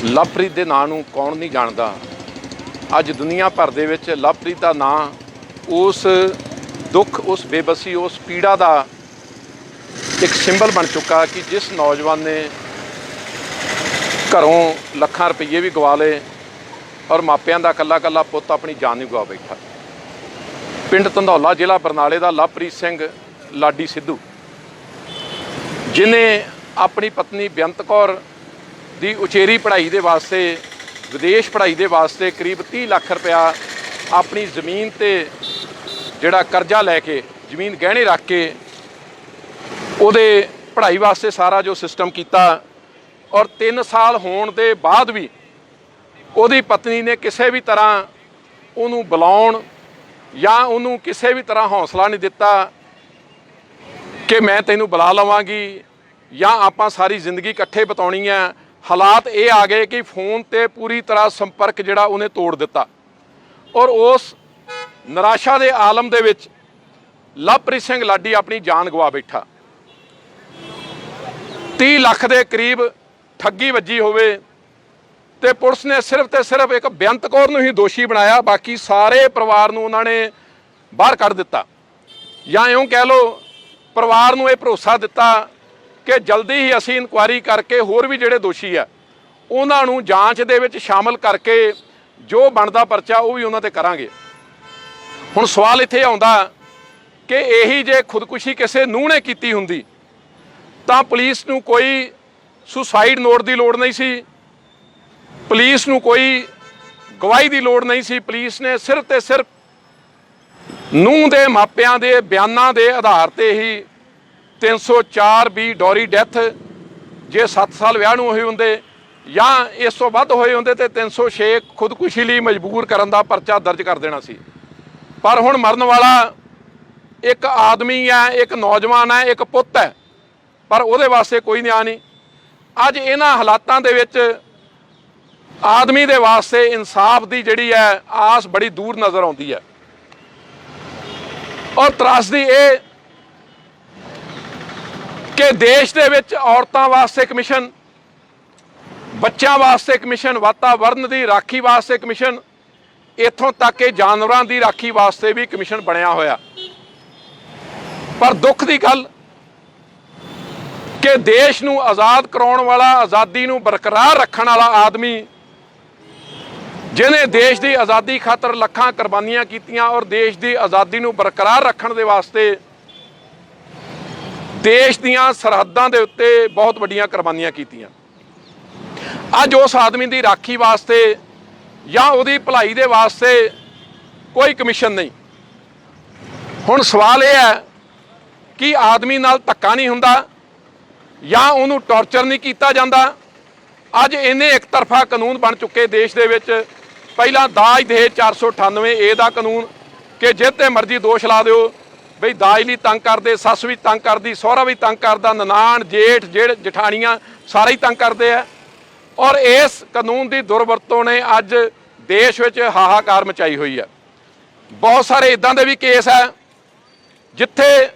ਲਵਪ੍ਰੀਤ ਦੇ ਨਾਂ ਨੂੰ ਕੌਣ ਨਹੀਂ ਜਾਣਦਾ। ਅੱਜ ਦੁਨੀਆ ਭਰ ਦੇ ਵਿੱਚ ਲਵਪ੍ਰੀਤ ਦਾ ਨਾਂ ਉਸ ਦੁੱਖ, ਉਸ ਬੇਬਸੀ, ਉਸ ਪੀੜਾ ਦਾ ਇੱਕ ਸਿੰਬਲ ਬਣ ਚੁੱਕਾ ਕਿ ਜਿਸ ਨੌਜਵਾਨ ਨੇ ਘਰੋਂ ਲੱਖਾਂ ਰੁਪਈਏ ਵੀ ਗਵਾ ਲਏ ਔਰ ਮਾਪਿਆਂ ਦਾ ਇਕੱਲਾ ਇਕੱਲਾ ਪੁੱਤ ਆਪਣੀ ਜਾਨ ਨਹੀਂ ਗਵਾ ਬੈਠਾ। ਪਿੰਡ ਧੰਦੌਲਾ, ਜ਼ਿਲ੍ਹਾ ਬਰਨਾਲੇ ਦਾ ਲਵਪ੍ਰੀਤ ਸਿੰਘ ਲਾਡੀ ਸਿੱਧੂ, ਜਿਨੇ ਆਪਣੀ ਪਤਨੀ ਬੇਅੰਤ ਕੌਰ ਦੀ ਉਚੇਰੀ ਪੜ੍ਹਾਈ ਦੇ ਵਾਸਤੇ, ਵਿਦੇਸ਼ ਪੜ੍ਹਾਈ ਦੇ ਵਾਸਤੇ ਕਰੀਬ 30 ਲੱਖ ਰੁਪਇਆ ਆਪਣੀ ਜ਼ਮੀਨ ਤੇ ਜਿਹੜਾ ਕਰਜ਼ਾ ਲੈ ਕੇ, ਜ਼ਮੀਨ ਗਹਿਣੇ ਰੱਖ ਕੇ ਉਹਦੇ ਪੜ੍ਹਾਈ ਵਾਸਤੇ ਸਾਰਾ ਜੋ ਸਿਸਟਮ ਕੀਤਾ ਔਰ 3 ਸਾਲ ਹੋਣ ਦੇ ਬਾਅਦ ਵੀ ਉਹਦੀ ਪਤਨੀ ਨੇ ਕਿਸੇ ਵੀ ਤਰ੍ਹਾਂ ਉਹਨੂੰ ਬੁਲਾਉਣ ਜਾਂ ਉਹਨੂੰ ਕਿਸੇ ਵੀ ਤਰ੍ਹਾਂ ਹੌਸਲਾ ਨਹੀਂ ਦਿੱਤਾ ਕਿ ਮੈਂ ਤੈਨੂੰ ਬੁਲਾ ਲਵਾਂਗੀ ਜਾਂ ਆਪਾਂ ਸਾਰੀ ਜ਼ਿੰਦਗੀ ਇਕੱਠੇ ਬਿਤਾਉਣੀ ਹੈ। ਹਾਲਾਤ ਇਹ ਆ ਗਏ ਕਿ ਫੋਨ ਤੇ ਪੂਰੀ ਤਰ੍ਹਾਂ ਸੰਪਰਕ ਜਿਹੜਾ ਉਹਨੇ ਤੋੜ ਦਿੱਤਾ ਔਰ ਉਸ ਨਿਰਾਸ਼ਾ ਦੇ ਆਲਮ ਦੇ ਵਿੱਚ ਲਵਪ੍ਰੀਤ ਸਿੰਘ ਲਾਡੀ ਆਪਣੀ ਜਾਨ ਗਵਾ ਬੈਠਾ। 30 ਲੱਖ ਦੇ ਕਰੀਬ ਠੱਗੀ ਵੱਜੀ ਹੋਵੇ ਤੇ ਪੁਲਿਸ ਨੇ ਸਿਰਫ ਤੇ ਸਿਰਫ ਇੱਕ ਬੇਅੰਤ ਕੌਰ ਨੂੰ ਹੀ ਦੋਸ਼ੀ ਬਣਾਇਆ, ਬਾਕੀ ਸਾਰੇ ਪਰਿਵਾਰ ਨੂੰ ਉਹਨਾਂ ਨੇ ਬਾਹਰ ਕੱਢ ਦਿੱਤਾ। ਜਾਂ ਇਉਂ ਕਹਿ ਲਓ, ਪਰਿਵਾਰ ਨੂੰ ਇਹ ਭਰੋਸਾ ਦਿੱਤਾ ਕਿ ਜਲਦੀ ਹੀ ਅਸੀਂ ਇਨਕੁਆਇਰੀ ਕਰਕੇ ਹੋਰ ਵੀ ਜਿਹੜੇ ਦੋਸ਼ੀ ਆ ਉਹਨਾਂ ਨੂੰ ਜਾਂਚ ਦੇ ਵਿੱਚ ਸ਼ਾਮਲ ਕਰਕੇ ਜੋ ਬਣਦਾ ਪਰਚਾ ਉਹ ਵੀ ਉਹਨਾਂ ਤੇ ਕਰਾਂਗੇ। ਹੁਣ ਸਵਾਲ ਇੱਥੇ ਆਉਂਦਾ ਕਿ ਇਹੀ ਜੇ ਖੁਦਕੁਸ਼ੀ ਕਿਸੇ ਨੂੰਹ ਨੇ ਕੀਤੀ ਹੁੰਦੀ ਤਾਂ ਪੁਲਿਸ ਨੂੰ ਕੋਈ ਸੁਸਾਈਡ ਨੋਟ ਦੀ ਲੋੜ ਨਹੀਂ ਸੀ, ਪੁਲਿਸ ਨੂੰ ਕੋਈ ਗਵਾਹੀ ਦੀ ਲੋੜ ਨਹੀਂ ਸੀ। ਪੁਲਿਸ ਨੇ ਸਿਰਫ ਤੇ ਸਿਰਫ ਨੂੰਹ ਦੇ ਮਾਪਿਆਂ ਦੇ ਬਿਆਨਾਂ ਦੇ ਆਧਾਰ ਤੇ ਹੀ 304B ਡੋਰੀ ਡੈਥ, ਜੇ 7 ਸਾਲ ਵਿਆਹ ਨੂੰ ਹੋਏ ਹੁੰਦੇ ਜਾਂ ਇਸ ਤੋਂ ਵੱਧ ਹੋਏ ਹੁੰਦੇ ਤੇ 306 ਖੁਦਕੁਸ਼ੀ ਲਈ ਮਜਬੂਰ ਕਰਨ ਦਾ ਪਰਚਾ ਦਰਜ ਕਰ ਦੇਣਾ ਸੀ। ਪਰ ਹੁਣ ਮਰਨ ਵਾਲਾ ਇੱਕ ਆਦਮੀ ਹੈ, ਇੱਕ ਨੌਜਵਾਨ ਹੈ, ਇੱਕ ਪੁੱਤ ਹੈ, ਪਰ ਉਹਦੇ ਵਾਸਤੇ ਕੋਈ ਨਿਆਂ ਨਹੀਂ। ਅੱਜ ਇਹਨਾਂ ਹਾਲਾਤਾਂ ਦੇ ਵਿੱਚ ਆਦਮੀ ਦੇ ਵਾਸਤੇ ਇਨਸਾਫ ਦੀ ਜਿਹੜੀ ਹੈ ਆਸ ਬੜੀ ਦੂਰ ਨਜ਼ਰ ਆਉਂਦੀ ਹੈ। ਔਰ ਤਰਾਸਦੀ ਇਹ ਕਿ ਦੇਸ਼ ਦੇ ਵਿੱਚ ਔਰਤਾਂ ਵਾਸਤੇ ਕਮਿਸ਼ਨ, ਬੱਚਿਆਂ ਵਾਸਤੇ ਕਮਿਸ਼ਨ, ਵਾਤਾਵਰਨ ਦੀ ਰਾਖੀ ਵਾਸਤੇ ਕਮਿਸ਼ਨ, ਇੱਥੋਂ ਤੱਕ ਕਿ ਜਾਨਵਰਾਂ ਦੀ ਰਾਖੀ ਵਾਸਤੇ ਵੀ ਕਮਿਸ਼ਨ ਬਣਿਆ ਹੋਇਆ। ਪਰ ਦੁੱਖ ਦੀ ਗੱਲ ਕਿ ਦੇਸ਼ ਨੂੰ ਆਜ਼ਾਦ ਕਰਾਉਣ ਵਾਲਾ, ਆਜ਼ਾਦੀ ਨੂੰ ਬਰਕਰਾਰ ਰੱਖਣ ਵਾਲਾ ਆਦਮੀ, ਜਿਹਨੇ ਦੇਸ਼ ਦੀ ਆਜ਼ਾਦੀ ਖਾਤਰ ਲੱਖਾਂ ਕੁਰਬਾਨੀਆਂ ਕੀਤੀਆਂ ਔਰ ਦੇਸ਼ ਦੀ ਆਜ਼ਾਦੀ ਨੂੰ ਬਰਕਰਾਰ ਰੱਖਣ ਦੇ ਵਾਸਤੇ ਦੇਸ਼ ਦੀਆਂ ਸਰਹੱਦਾਂ ਦੇ ਉੱਤੇ ਬਹੁਤ ਵੱਡੀਆਂ ਕੁਰਬਾਨੀਆਂ ਕੀਤੀਆਂ, ਅੱਜ ਉਸ ਆਦਮੀ ਦੀ ਰਾਖੀ ਵਾਸਤੇ ਜਾਂ ਉਹਦੀ ਭਲਾਈ ਦੇ ਵਾਸਤੇ ਕੋਈ ਕਮਿਸ਼ਨ ਨਹੀਂ। ਹੁਣ ਸਵਾਲ ਇਹ ਹੈ ਕਿ ਆਦਮੀ ਨਾਲ ਧੱਕਾ ਨਹੀਂ ਹੁੰਦਾ ਜਾਂ ਉਹਨੂੰ ਟੌਰਚਰ ਨਹੀਂ ਕੀਤਾ ਜਾਂਦਾ। ਅੱਜ ਇੰਨੇ ਇੱਕ ਤਰਫਾ ਕਾਨੂੰਨ ਬਣ ਚੁੱਕੇ ਦੇਸ਼ ਦੇ ਵਿੱਚ। ਪਹਿਲਾਂ ਦਾਜ ਦਹੇਜ 498A ਦਾ ਕਾਨੂੰਨ ਕਿ ਜਿਹ ਤੇ ਮਰਜ਼ੀ ਦੋਸ਼ ਲਾ ਦਿਓ ਬਈ ਦਾਜ ਲਈ ਤੰਗ ਕਰਦੇ, ਸੱਸ ਵੀ ਤੰਗ ਕਰਦੀ, ਸਹੁਰਾ ਵੀ ਤੰਗ ਕਰਦਾ, ਨਨਾਣ, ਜੇਠ, ਜਠਾਣੀਆਂ ਸਾਰੇ ਹੀ ਤੰਗ ਕਰਦੇ ਆ। ਔਰ ਇਸ ਕਾਨੂੰਨ ਦੀ ਦੁਰਵਰਤੋਂ ਨੇ ਅੱਜ ਦੇਸ਼ ਵਿੱਚ ਹਾਹਾਕਾਰ ਮਚਾਈ ਹੋਈ ਹੈ। ਬਹੁਤ ਸਾਰੇ ਇਦਾਂ ਦੇ ਵੀ ਕੇਸ ਹੈ ਜਿੱਥੇ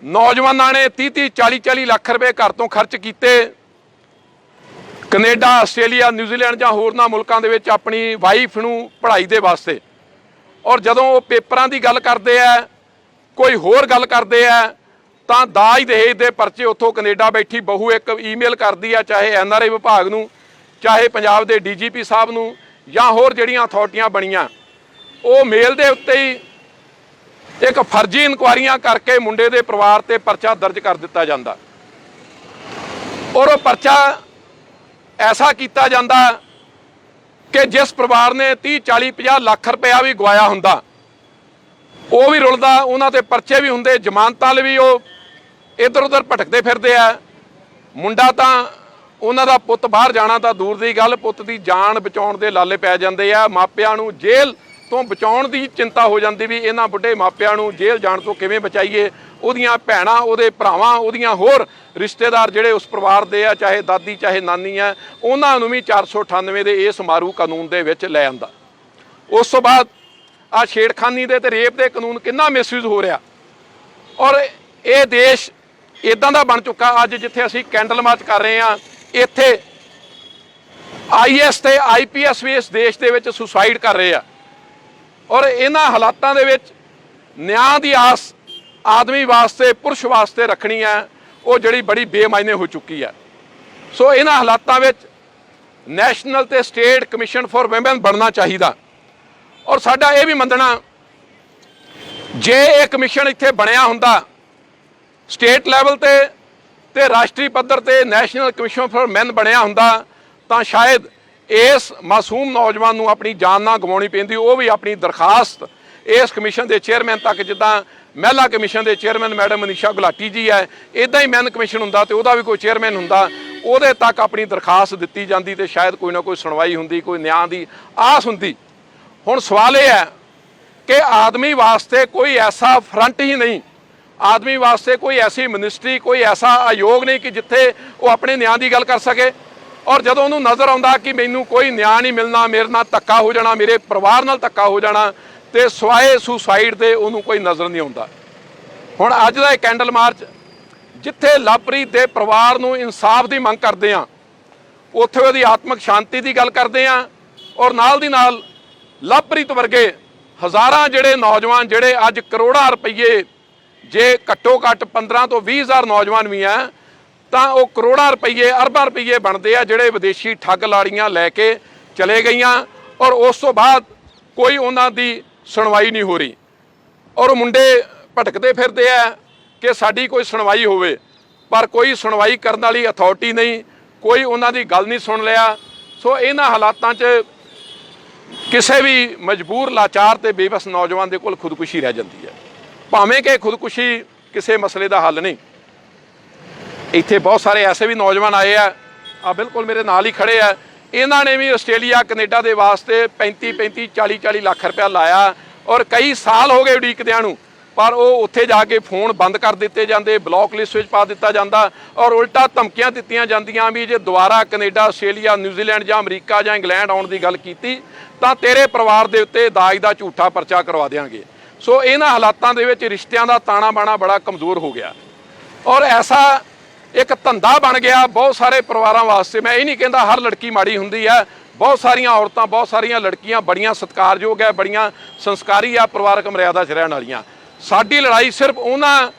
ਨੌਜਵਾਨਾਂ ਨੇ 30-30, 40-40 ਲੱਖ ਰੁਪਏ ਘਰ ਤੋਂ ਖਰਚ ਕੀਤੇ, ਕੈਨੇਡਾ, ਆਸਟ੍ਰੇਲੀਆ, ਨਿਊਜ਼ੀਲੈਂਡ ਜਾਂ ਹੋਰਨਾਂ ਮੁਲਕਾਂ ਦੇ ਵਿੱਚ ਆਪਣੀ ਵਾਈਫ ਨੂੰ ਪੜ੍ਹਾਈ ਦੇ ਵਾਸਤੇ, ਔਰ ਜਦੋਂ ਉਹ ਪੇਪਰਾਂ ਦੀ ਗੱਲ ਕਰਦੇ ਆ, ਕੋਈ ਹੋਰ ਗੱਲ ਕਰਦੇ ਆ ਤਾਂ ਦਾਜ ਦਹੇਜ ਦੇ ਪਰਚੇ ਉੱਥੋਂ ਕੈਨੇਡਾ ਬੈਠੀ ਬਹੂ ਇੱਕ ਈਮੇਲ ਕਰਦੀ ਆ, ਚਾਹੇ NRI ਵਿਭਾਗ ਨੂੰ, ਚਾਹੇ ਪੰਜਾਬ ਦੇ DGP ਸਾਹਿਬ ਨੂੰ ਜਾਂ ਹੋਰ ਜਿਹੜੀਆਂ ਅਥਾਰਟੀਆਂ ਬਣੀਆਂ, ਉਹ ਮੇਲ ਦੇ ਉੱਤੇ ਹੀ ਇੱਕ ਫਰਜ਼ੀ ਇਨਕੁਆਇਰੀਆਂ ਕਰਕੇ ਮੁੰਡੇ ਦੇ ਪਰਿਵਾਰ ਤੇ ਪਰਚਾ ਦਰਜ ਕਰ ਦਿੱਤਾ ਜਾਂਦਾ ਔਰ ਉਹ ਪਰਚਾ ਐਸਾ ਕੀਤਾ ਜਾਂਦਾ ਕਿ ਜਿਸ ਪਰਿਵਾਰ ਨੇ 30, 40, 50 ਲੱਖ ਰੁਪਇਆ ਵੀ ਗਵਾਇਆ ਹੁੰਦਾ ਉਹ ਵੀ ਰੁਲਦਾ, ਉਹਨਾਂ ਤੇ ਪਰਚੇ ਵੀ ਹੁੰਦੇ, ਜ਼ਮਾਨਤਾਂ ਲਈ ਵੀ ਉਹ ਇੱਧਰ ਉੱਧਰ ਭਟਕਦੇ ਫਿਰਦੇ ਆ। ਮੁੰਡਾ ਤਾਂ ਉਹਨਾਂ ਦਾ ਪੁੱਤ ਬਾਹਰ ਜਾਣਾ ਤਾਂ ਦੂਰ ਦੀ ਗੱਲ, ਪੁੱਤ ਦੀ ਜਾਨ ਬਚਾਉਣ ਦੇ ਲਾਲੇ ਪੈ ਜਾਂਦੇ ਆ। ਮਾਪਿਆਂ ਨੂੰ ਜੇਲ੍ਹ ਤੋਂ ਬਚਾਉਣ ਦੀ ਚਿੰਤਾ ਹੋ ਜਾਂਦੀ ਵੀ ਇਹਨਾਂ ਬੁੱਢੇ ਮਾਪਿਆਂ ਨੂੰ ਜੇਲ੍ਹ ਜਾਣ ਤੋਂ ਕਿਵੇਂ ਬਚਾਈਏ। ਉਹਦੀਆਂ ਭੈਣਾਂ, ਉਹਦੇ ਭਰਾਵਾਂ, ਉਹਦੀਆਂ ਹੋਰ ਰਿਸ਼ਤੇਦਾਰ ਜਿਹੜੇ ਉਸ ਪਰਿਵਾਰ ਦੇ ਆ, ਚਾਹੇ ਦਾਦੀ ਚਾਹੇ ਨਾਨੀ ਆ, ਉਹਨਾਂ ਨੂੰ ਵੀ 498 ਦੇ ਇਸ ਮਾਰੂ ਕਾਨੂੰਨ ਦੇ ਵਿੱਚ ਲੈ ਆਂਦਾ। ਉਸ ਤੋਂ ਬਾਅਦ ਆ ਛੇੜਖਾਨੀ ਦੇ ਤੇ ਰੇਪ ਦੇ ਕਾਨੂੰਨ ਕਿੰਨਾ ਮਿਸਯੂਜ਼ ਹੋ ਰਿਹਾ ਔਰ ਇਹ ਦੇਸ਼ ਇਦਾਂ ਦਾ ਬਣ ਚੁੱਕਾ। ਅੱਜ ਜਿੱਥੇ ਅਸੀਂ ਕੈਂਡਲ ਮਾਰਚ ਕਰ ਰਹੇ ਹਾਂ, ਇੱਥੇ IAS ਤੇ IPS ਵੀ ਇਸ ਦੇਸ਼ ਦੇ ਵਿੱਚ ਸੁਸਾਈਡ ਕਰ ਰਹੇ ਆ। ਔਰ ਇਹਨਾਂ ਹਾਲਾਤਾਂ ਦੇ ਵਿੱਚ ਨਿਆਂ ਦੀ ਆਸ ਆਦਮੀ ਵਾਸਤੇ, ਪੁਰਸ਼ ਵਾਸਤੇ ਰੱਖਣੀ ਹੈ, ਉਹ ਜਿਹੜੀ ਬੜੀ ਬੇਮਾਇਨੇ ਹੋ ਚੁੱਕੀ ਹੈ। ਸੋ ਇਹਨਾਂ ਹਾਲਾਤਾਂ ਵਿੱਚ ਨੈਸ਼ਨਲ ਤੇ ਸਟੇਟ ਕਮਿਸ਼ਨ ਫॉर ਵੂਮਨ ਬਣਨਾ ਚਾਹੀਦਾ। ਔਰ ਸਾਡਾ ਇਹ ਵੀ ਮੰਨਣਾ, ਜੇ ਇਹ ਕਮਿਸ਼ਨ ਇੱਥੇ ਬਣਿਆ ਹੁੰਦਾ ਸਟੇਟ ਲੈਵਲ ਤੇ ਰਾਸ਼ਟਰੀ ਪੱਧਰ ਤੇ ਨੈਸ਼ਨਲ ਕਮਿਸ਼ਨ ਫॉर ਮੈਨ ਬਣਿਆ ਹੁੰਦਾ, ਤਾਂ ਸ਼ਾਇਦ ਇਸ ਮਾਸੂਮ ਨੌਜਵਾਨ ਨੂੰ ਆਪਣੀ ਜਾਨ ਨਾ ਗਵਾਉਣੀ ਪੈਂਦੀ। ਉਹ ਵੀ ਆਪਣੀ ਦਰਖਾਸਤ ਇਸ ਕਮਿਸ਼ਨ ਦੇ ਚੇਅਰਮੈਨ ਤੱਕ, ਜਿੱਦਾਂ ਮਹਿਲਾ ਕਮਿਸ਼ਨ ਦੇ ਚੇਅਰਮੈਨ ਮੈਡਮ ਮਨੀਸ਼ਾ ਗੁਲਾਟੀ ਜੀ ਹੈ, ਇੱਦਾਂ ਹੀ ਮੈਨ ਕਮਿਸ਼ਨ ਹੁੰਦਾ ਤੇ ਉਹਦਾ ਵੀ ਕੋਈ ਚੇਅਰਮੈਨ ਹੁੰਦਾ, ਉਹਦੇ ਤੱਕ ਆਪਣੀ ਦਰਖਾਸਤ ਦਿੱਤੀ ਜਾਂਦੀ ਤੇ ਸ਼ਾਇਦ ਕੋਈ ਨਾ ਕੋਈ ਸੁਣਵਾਈ ਹੁੰਦੀ, ਕੋਈ ਨਿਆਂ ਦੀ ਆਸ ਹੁੰਦੀ। ਹੁਣ ਸਵਾਲ ਇਹ ਹੈ ਕਿ ਆਦਮੀ ਵਾਸਤੇ ਕੋਈ ਐਸਾ ਫਰੰਟ ਹੀ ਨਹੀਂ, ਆਦਮੀ ਵਾਸਤੇ ਕੋਈ ਐਸੀ ਮਿਨਿਸਟਰੀ, ਕੋਈ ਐਸਾ ਆਯੋਗ ਨਹੀਂ ਕਿ ਜਿੱਥੇ ਉਹ ਆਪਣੇ ਨਿਆਂ ਦੀ ਗੱਲ ਕਰ ਸਕੇ। ਔਰ ਜਦੋਂ ਉਹਨੂੰ ਨਜ਼ਰ ਆਉਂਦਾ ਕਿ ਮੈਨੂੰ ਕੋਈ ਨਿਆਂ ਨਹੀਂ ਮਿਲਣਾ, ਮੇਰੇ ਨਾਲ ਧੱਕਾ ਹੋ ਜਾਣਾ, ਮੇਰੇ ਪਰਿਵਾਰ ਨਾਲ ਧੱਕਾ ਹੋ ਜਾਣਾ, ਤੇ ਸਵਾਏ ਸੁਸਾਈਡ ਦੇ ਉਹਨੂੰ ਕੋਈ ਨਜ਼ਰ ਨਹੀਂ ਆਉਂਦਾ। ਹੁਣ ਅੱਜ ਦਾ ਇਹ ਕੈਂਡਲ ਮਾਰਚ, ਜਿੱਥੇ ਲਵਪ੍ਰੀਤ ਦੇ ਪਰਿਵਾਰ ਨੂੰ ਇਨਸਾਫ ਦੀ ਮੰਗ ਕਰਦੇ ਆ, ਉੱਥੇ ਉਹਦੀ ਆਤਮਿਕ ਸ਼ਾਂਤੀ ਦੀ ਗੱਲ ਕਰਦੇ ਆ। ਔਰ ਨਾਲ ਦੀ ਨਾਲ ਲਵਪ੍ਰੀਤ ਵਰਗੇ ਹਜ਼ਾਰਾਂ ਜਿਹੜੇ ਨੌਜਵਾਨ, ਜਿਹੜੇ ਅੱਜ ਕਰੋੜਾਂ ਰੁਪਈਏ, ਜੇ ਘੱਟੋ ਘੱਟ 15 ਤੋਂ 20 ਹਜ਼ਾਰ ਨੌਜਵਾਨ ਵੀ ਆ, ਤਾਂ ਉਹ ਕਰੋੜਾਂ ਰੁਪਈਏ, ਅਰਬਾਂ ਰੁਪਈਏ ਬਣਦੇ ਆ, ਜਿਹੜੇ ਵਿਦੇਸ਼ੀ ਠੱਗ ਲਾੜੀਆਂ ਲੈ ਕੇ ਚਲੇ ਗਈਆਂ। ਔਰ ਉਸ ਤੋਂ ਬਾਅਦ ਕੋਈ ਉਹਨਾਂ ਦੀ ਸੁਣਵਾਈ ਨਹੀਂ ਹੋ ਰਹੀ। ਔਰ ਮੁੰਡੇ ਭਟਕਦੇ ਫਿਰਦੇ ਆ ਕਿ ਸਾਡੀ ਕੋਈ ਸੁਣਵਾਈ ਹੋਵੇ, ਪਰ ਕੋਈ ਸੁਣਵਾਈ ਕਰਨ ਵਾਲੀ ਅਥਾਰਟੀ ਨਹੀਂ, ਕੋਈ ਉਹਨਾਂ ਦੀ ਗੱਲ ਨਹੀਂ ਸੁਣ ਲਿਆ। ਸੋ ਇਹਨਾਂ ਹਾਲਾਤਾਂ 'ਚ ਕਿਸੇ ਵੀ ਮਜਬੂਰ, ਲਾਚਾਰ ਤੇ ਬੇਬਸ ਨੌਜਵਾਨ ਦੇ ਕੋਲ ਖੁਦਕੁਸ਼ੀ ਰਹਿ ਜਾਂਦੀ ਹੈ, ਭਾਵੇਂ ਕਿ ਖੁਦਕੁਸ਼ੀ ਕਿਸੇ ਮਸਲੇ ਦਾ ਹੱਲ ਨਹੀਂ। ਇੱਥੇ ਬਹੁਤ ਸਾਰੇ ਐਸੇ ਵੀ ਨੌਜਵਾਨ ਆਏ ਆ ਬਿਲਕੁਲ ਮੇਰੇ ਨਾਲ ਹੀ ਖੜੇ ਆ, ਇਹਨਾਂ ਨੇ ਵੀ ਆਸਟ੍ਰੇਲੀਆ, ਕੈਨੇਡਾ ਦੇ ਵਾਸਤੇ 35-35, 40-40 ਲੱਖ ਰੁਪਇਆ ਲਾਇਆ। ਔਰ ਕਈ ਸਾਲ ਹੋ ਗਏ ਉਡੀਕਦਿਆਂ ਨੂੰ, ਪਰ ਉਹ ਉੱਥੇ ਜਾ ਕੇ ਫੋਨ ਬੰਦ ਕਰ ਦਿੱਤੇ ਜਾਂਦੇ, ਬਲੌਕ ਲਿਸਟ ਵਿੱਚ ਪਾ ਦਿੱਤਾ ਜਾਂਦਾ, ਔਰ ਉਲਟਾ ਧਮਕੀਆਂ ਦਿੱਤੀਆਂ ਜਾਂਦੀਆਂ ਵੀ ਜੇ ਦੁਬਾਰਾ ਕੈਨੇਡਾ, ਆਸਟ੍ਰੇਲੀਆ, ਨਿਊਜ਼ੀਲੈਂਡ ਜਾਂ ਅਮਰੀਕਾ ਜਾਂ ਇੰਗਲੈਂਡ ਆਉਣ ਦੀ ਗੱਲ ਕੀਤੀ ਤਾਂ ਤੇਰੇ ਪਰਿਵਾਰ ਦੇ ਉੱਤੇ ਦਾਜ ਦਾ ਝੂਠਾ ਪਰਚਾ ਕਰਵਾ ਦੇਵਾਂਗੇ। ਸੋ ਇਹਨਾਂ ਹਾਲਾਤਾਂ ਦੇ ਵਿੱਚ ਰਿਸ਼ਤਿਆਂ ਦਾ ਤਾਣਾ ਬਾਣਾ ਬੜਾ ਕਮਜ਼ੋਰ ਹੋ ਗਿਆ, ਔਰ ਐਸਾ ਇੱਕ ਧੰਦਾ ਬਣ ਗਿਆ ਬਹੁਤ ਸਾਰੇ ਪਰਿਵਾਰਾਂ ਵਾਸਤੇ। ਮੈਂ ਇਹ ਨਹੀਂ ਕਹਿੰਦਾ ਹਰ ਲੜਕੀ ਮਾੜੀ ਹੁੰਦੀ ਹੈ, ਬਹੁਤ ਸਾਰੀਆਂ ਔਰਤਾਂ, ਬਹੁਤ ਸਾਰੀਆਂ ਲੜਕੀਆਂ ਬੜੀਆਂ ਸਤਿਕਾਰਯੋਗ ਹੈ, ਬੜੀਆਂ ਸੰਸਕਾਰੀ ਆ, ਪਰਿਵਾਰਕ ਮਰਿਆਦਾ 'ਚ ਰਹਿਣ ਵਾਲੀਆਂ। ਸਾਡੀ ਲੜਾਈ ਸਿਰਫ ਉਹਨਾਂ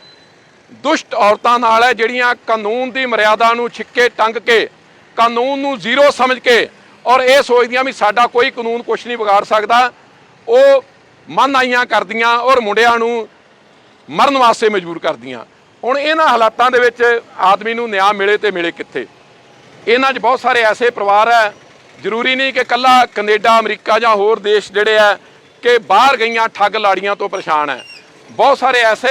ਦੁਸ਼ਟ ਔਰਤਾਂ ਨਾਲ ਹੈ ਜਿਹੜੀਆਂ ਕਾਨੂੰਨ ਦੀ ਮਰਿਆਦਾ ਨੂੰ ਛਿੱਕੇ ਟੰਗ ਕੇ, ਕਾਨੂੰਨ ਨੂੰ ਜ਼ੀਰੋ ਸਮਝ ਕੇ, ਔਰ ਇਹ ਸੋਚਦੀਆਂ ਵੀ ਸਾਡਾ ਕੋਈ ਕਾਨੂੰਨ ਕੁਛ ਨਹੀਂ ਵਿਗਾੜ ਸਕਦਾ, ਉਹ ਮਨਆਈਆਂ ਕਰਦੀਆਂ ਔਰ ਮੁੰਡਿਆਂ ਨੂੰ ਮਰਨ ਵਾਸਤੇ ਮਜਬੂਰ ਕਰਦੀਆਂ। ਹੁਣ ਇਹਨਾਂ ਹਾਲਾਤਾਂ ਦੇ ਵਿੱਚ ਆਦਮੀ ਨੂੰ ਨਿਆਂ ਮਿਲੇ ਤੇ ਮਿਲੇ ਕਿੱਥੇ? ਇਹਨਾਂ 'ਚ ਬਹੁਤ ਸਾਰੇ ਐਸੇ ਪਰਿਵਾਰ ਹੈ, ਜ਼ਰੂਰੀ ਨਹੀਂ ਕਿ ਇਕੱਲਾ ਕੈਨੇਡਾ, ਅਮਰੀਕਾ ਜਾਂ ਹੋਰ ਦੇਸ਼ ਜਿਹੜੇ ਹੈ ਕਿ ਬਾਹਰ ਗਈਆਂ ਠੱਗ ਲਾੜੀਆਂ ਤੋਂ ਪਰੇਸ਼ਾਨ ਹੈ। ਬਹੁਤ ਸਾਰੇ ਐਸੇ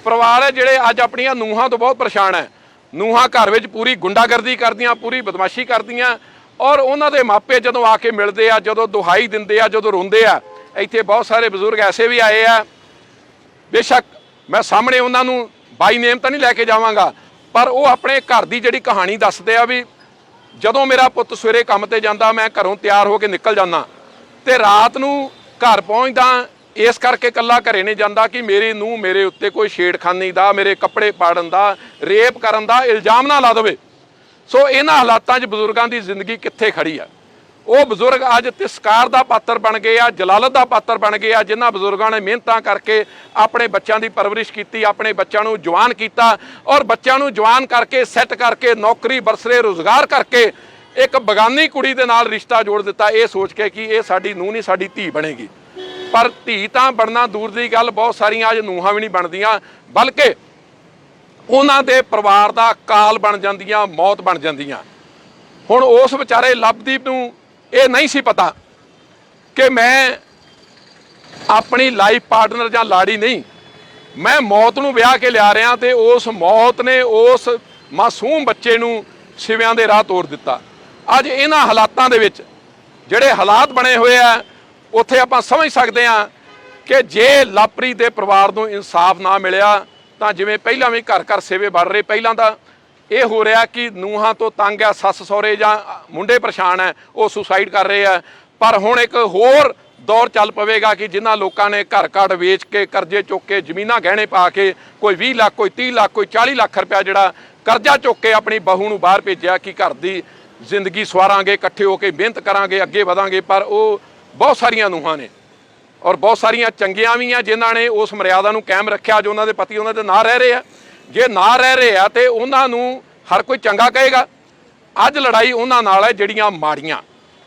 ਪਰਿਵਾਰ ਹੈ ਜਿਹੜੇ ਅੱਜ ਆਪਣੀਆਂ ਨੂੰਹਾਂ ਤੋਂ ਬਹੁਤ ਪਰੇਸ਼ਾਨ ਹੈ। ਨੂੰਹਾਂ ਘਰ ਵਿੱਚ ਪੂਰੀ ਗੁੰਡਾਗਰਦੀ ਕਰਦੀਆਂ, ਪੂਰੀ ਬਦਮਾਸ਼ੀ ਕਰਦੀਆਂ, ਔਰ ਉਹਨਾਂ ਦੇ ਮਾਪੇ ਜਦੋਂ ਆ ਕੇ ਮਿਲਦੇ ਆ, ਜਦੋਂ ਦੁਹਾਈ ਦਿੰਦੇ ਆ, ਜਦੋਂ ਰੋਂਦੇ ਆ। ਇੱਥੇ ਬਹੁਤ ਸਾਰੇ ਬਜ਼ੁਰਗ ਐਸੇ ਵੀ ਆਏ ਆ, ਬੇਸ਼ੱਕ ਮੈਂ ਸਾਹਮਣੇ ਉਹਨਾਂ ਨੂੰ ਬਾਈ ਨੇਮ ਤਾਂ ਨਹੀਂ ਲੈ ਕੇ ਜਾਵਾਂਗਾ, ਪਰ ਉਹ ਆਪਣੇ ਘਰ ਦੀ ਜਿਹੜੀ ਕਹਾਣੀ ਦੱਸਦੇ ਆ ਵੀ ਜਦੋਂ ਮੇਰਾ ਪੁੱਤ ਸਵੇਰੇ ਕੰਮ ਤੇ ਜਾਂਦਾ, ਮੈਂ ਘਰੋਂ ਤਿਆਰ ਹੋ ਕੇ ਨਿਕਲ ਜਾਂਦਾ ਤੇ ਰਾਤ ਨੂੰ ਘਰ ਪਹੁੰਚਦਾ ਇਸ ਕਰਕੇ ਇਕੱਲਾ ਘਰੇ ਨਹੀਂ ਜਾਂਦਾ ਕਿ ਮੇਰੀ ਨੂੰਹ ਮੇਰੇ ਉੱਤੇ ਕੋਈ ਛੇੜਖਾਨੀ ਦਾ, ਮੇਰੇ ਕੱਪੜੇ ਪਾੜਨ ਦਾ, ਰੇਪ ਕਰਨ ਦਾ ਇਲਜ਼ਾਮ ਨਾ ਲਾ ਦੇਵੇ। ਸੋ ਇਹਨਾਂ ਹਾਲਾਤਾਂ 'ਚ ਬਜ਼ੁਰਗਾਂ ਦੀ ਜ਼ਿੰਦਗੀ ਕਿੱਥੇ ਖੜੀ ਆ? ਉਹ ਬਜ਼ੁਰਗ ਅੱਜ ਤਿਰਸਕਾਰ ਦਾ ਪਾਤਰ ਬਣ ਗਏ ਆ, ਜਲਾਲਤ ਦਾ ਪਾਤਰ ਬਣ ਗਏ ਆ, ਜਿਨ੍ਹਾਂ ਬਜ਼ੁਰਗਾਂ ਨੇ ਮਿਹਨਤਾਂ ਕਰਕੇ ਆਪਣੇ ਬੱਚਿਆਂ ਦੀ ਪਰਵਰਿਸ਼ ਕੀਤੀ, ਆਪਣੇ ਬੱਚਿਆਂ ਨੂੰ ਜਵਾਨ ਕੀਤਾ, ਔਰ ਬੱਚਿਆਂ ਨੂੰ ਜਵਾਨ ਕਰਕੇ, ਸੈੱਟ ਕਰਕੇ, ਨੌਕਰੀ ਬਰਸਰੇ ਰੁਜ਼ਗਾਰ ਕਰਕੇ ਇੱਕ ਬਗਾਨੀ ਕੁੜੀ ਦੇ ਨਾਲ ਰਿਸ਼ਤਾ ਜੋੜ ਦਿੱਤਾ, ਇਹ ਸੋਚ ਕੇ ਕਿ ਇਹ ਸਾਡੀ ਨੂੰਹ ਨਹੀਂ, ਸਾਡੀ ਧੀ ਬਣੇਗੀ। ਪਰ ਧੀ ਤਾਂ ਬਣਨਾ ਦੂਰ ਦੀ ਗੱਲ, ਬਹੁਤ ਸਾਰੀਆਂ ਅੱਜ ਨੂੰਹਾਂ ਵੀ ਨਹੀਂ ਬਣਦੀਆਂ, ਬਲਕਿ ਉਹਨਾਂ ਦੇ ਪਰਿਵਾਰ ਦਾ ਕਾਲ ਬਣ ਜਾਂਦੀਆਂ, ਮੌਤ ਬਣ ਜਾਂਦੀਆਂ। ਹੁਣ ਉਸ ਵਿਚਾਰੇ ਲਵਦੀਪ ਨੂੰ ਇਹ ਨਹੀਂ ਸੀ ਪਤਾ ਕਿ ਮੈਂ ਆਪਣੀ ਲਾਈਫ ਪਾਰਟਨਰ ਜਾਂ ਲਾੜੀ ਨਹੀਂ, ਮੈਂ ਮੌਤ ਨੂੰ ਵਿਆਹ ਕੇ ਲਿਆ ਰਿਹਾ, ਤੇ ਉਸ ਮੌਤ ਨੇ ਉਸ ਮਾਸੂਮ ਬੱਚੇ ਨੂੰ ਸਿਵਿਆਂ ਦੇ ਰਾਹ ਤੋਰ ਦਿੱਤਾ। ਅੱਜ ਇਹਨਾਂ ਹਾਲਾਤਾਂ ਦੇ ਵਿੱਚ ਜਿਹੜੇ ਹਾਲਾਤ ਬਣੇ ਹੋਏ ਆ, ਉੱਥੇ ਆਪਾਂ ਸਮਝ ਸਕਦੇ ਹਾਂ ਕਿ ਜੇ ਲਵਪ੍ਰੀਤ ਦੇ ਪਰਿਵਾਰ ਨੂੰ ਇਨਸਾਫ ਨਾ ਮਿਲਿਆ ਤਾਂ ਜਿਵੇਂ ਪਹਿਲਾਂ ਵੀ ਘਰ ਘਰ ਸੇਵੇ ਬਣ ਰਹੇ, ਪਹਿਲਾਂ ਤਾਂ ਇਹ ਹੋ ਰਿਹਾ ਕਿ ਨੂੰਹਾਂ ਤੋਂ ਤੰਗ ਆ, ਸੱਸ ਸਹੁਰੇ ਜਾਂ ਮੁੰਡੇ ਪਰੇਸ਼ਾਨ ਹੈ, ਉਹ ਸੁਸਾਈਡ ਕਰ ਰਹੇ ਆ, ਪਰ ਹੁਣ ਇੱਕ ਹੋਰ दौर चल पवेगा कि जिन्हां लोगों ने घर घड़ वेच के करजे चुक के जमीनां गहने पा के कोई 20 लाख कोई 30 लाख कोई 40 लाख रुपया जिहड़ा करजा चुक के अपनी बहू नूं बाहर भेजिया कि घर दी जिंदगी सवारांगे इकट्ठे होकर मेहनत करांगे अगे वधांगे, पर वो बहुत सारियां नूहां ने और बहुत सारियां चंगियां भी हैं जिन्हां ने उस मर्यादा नूं कायम रखिया जो उन्हां दे पति उन्हां दे नाल रह रहे आ। जे ना रह रहे आ ते उन्हां नूं हर कोई चंगा कहेगा। अज लड़ाई उन्हां नाल है जिहड़ियां माड़ियां,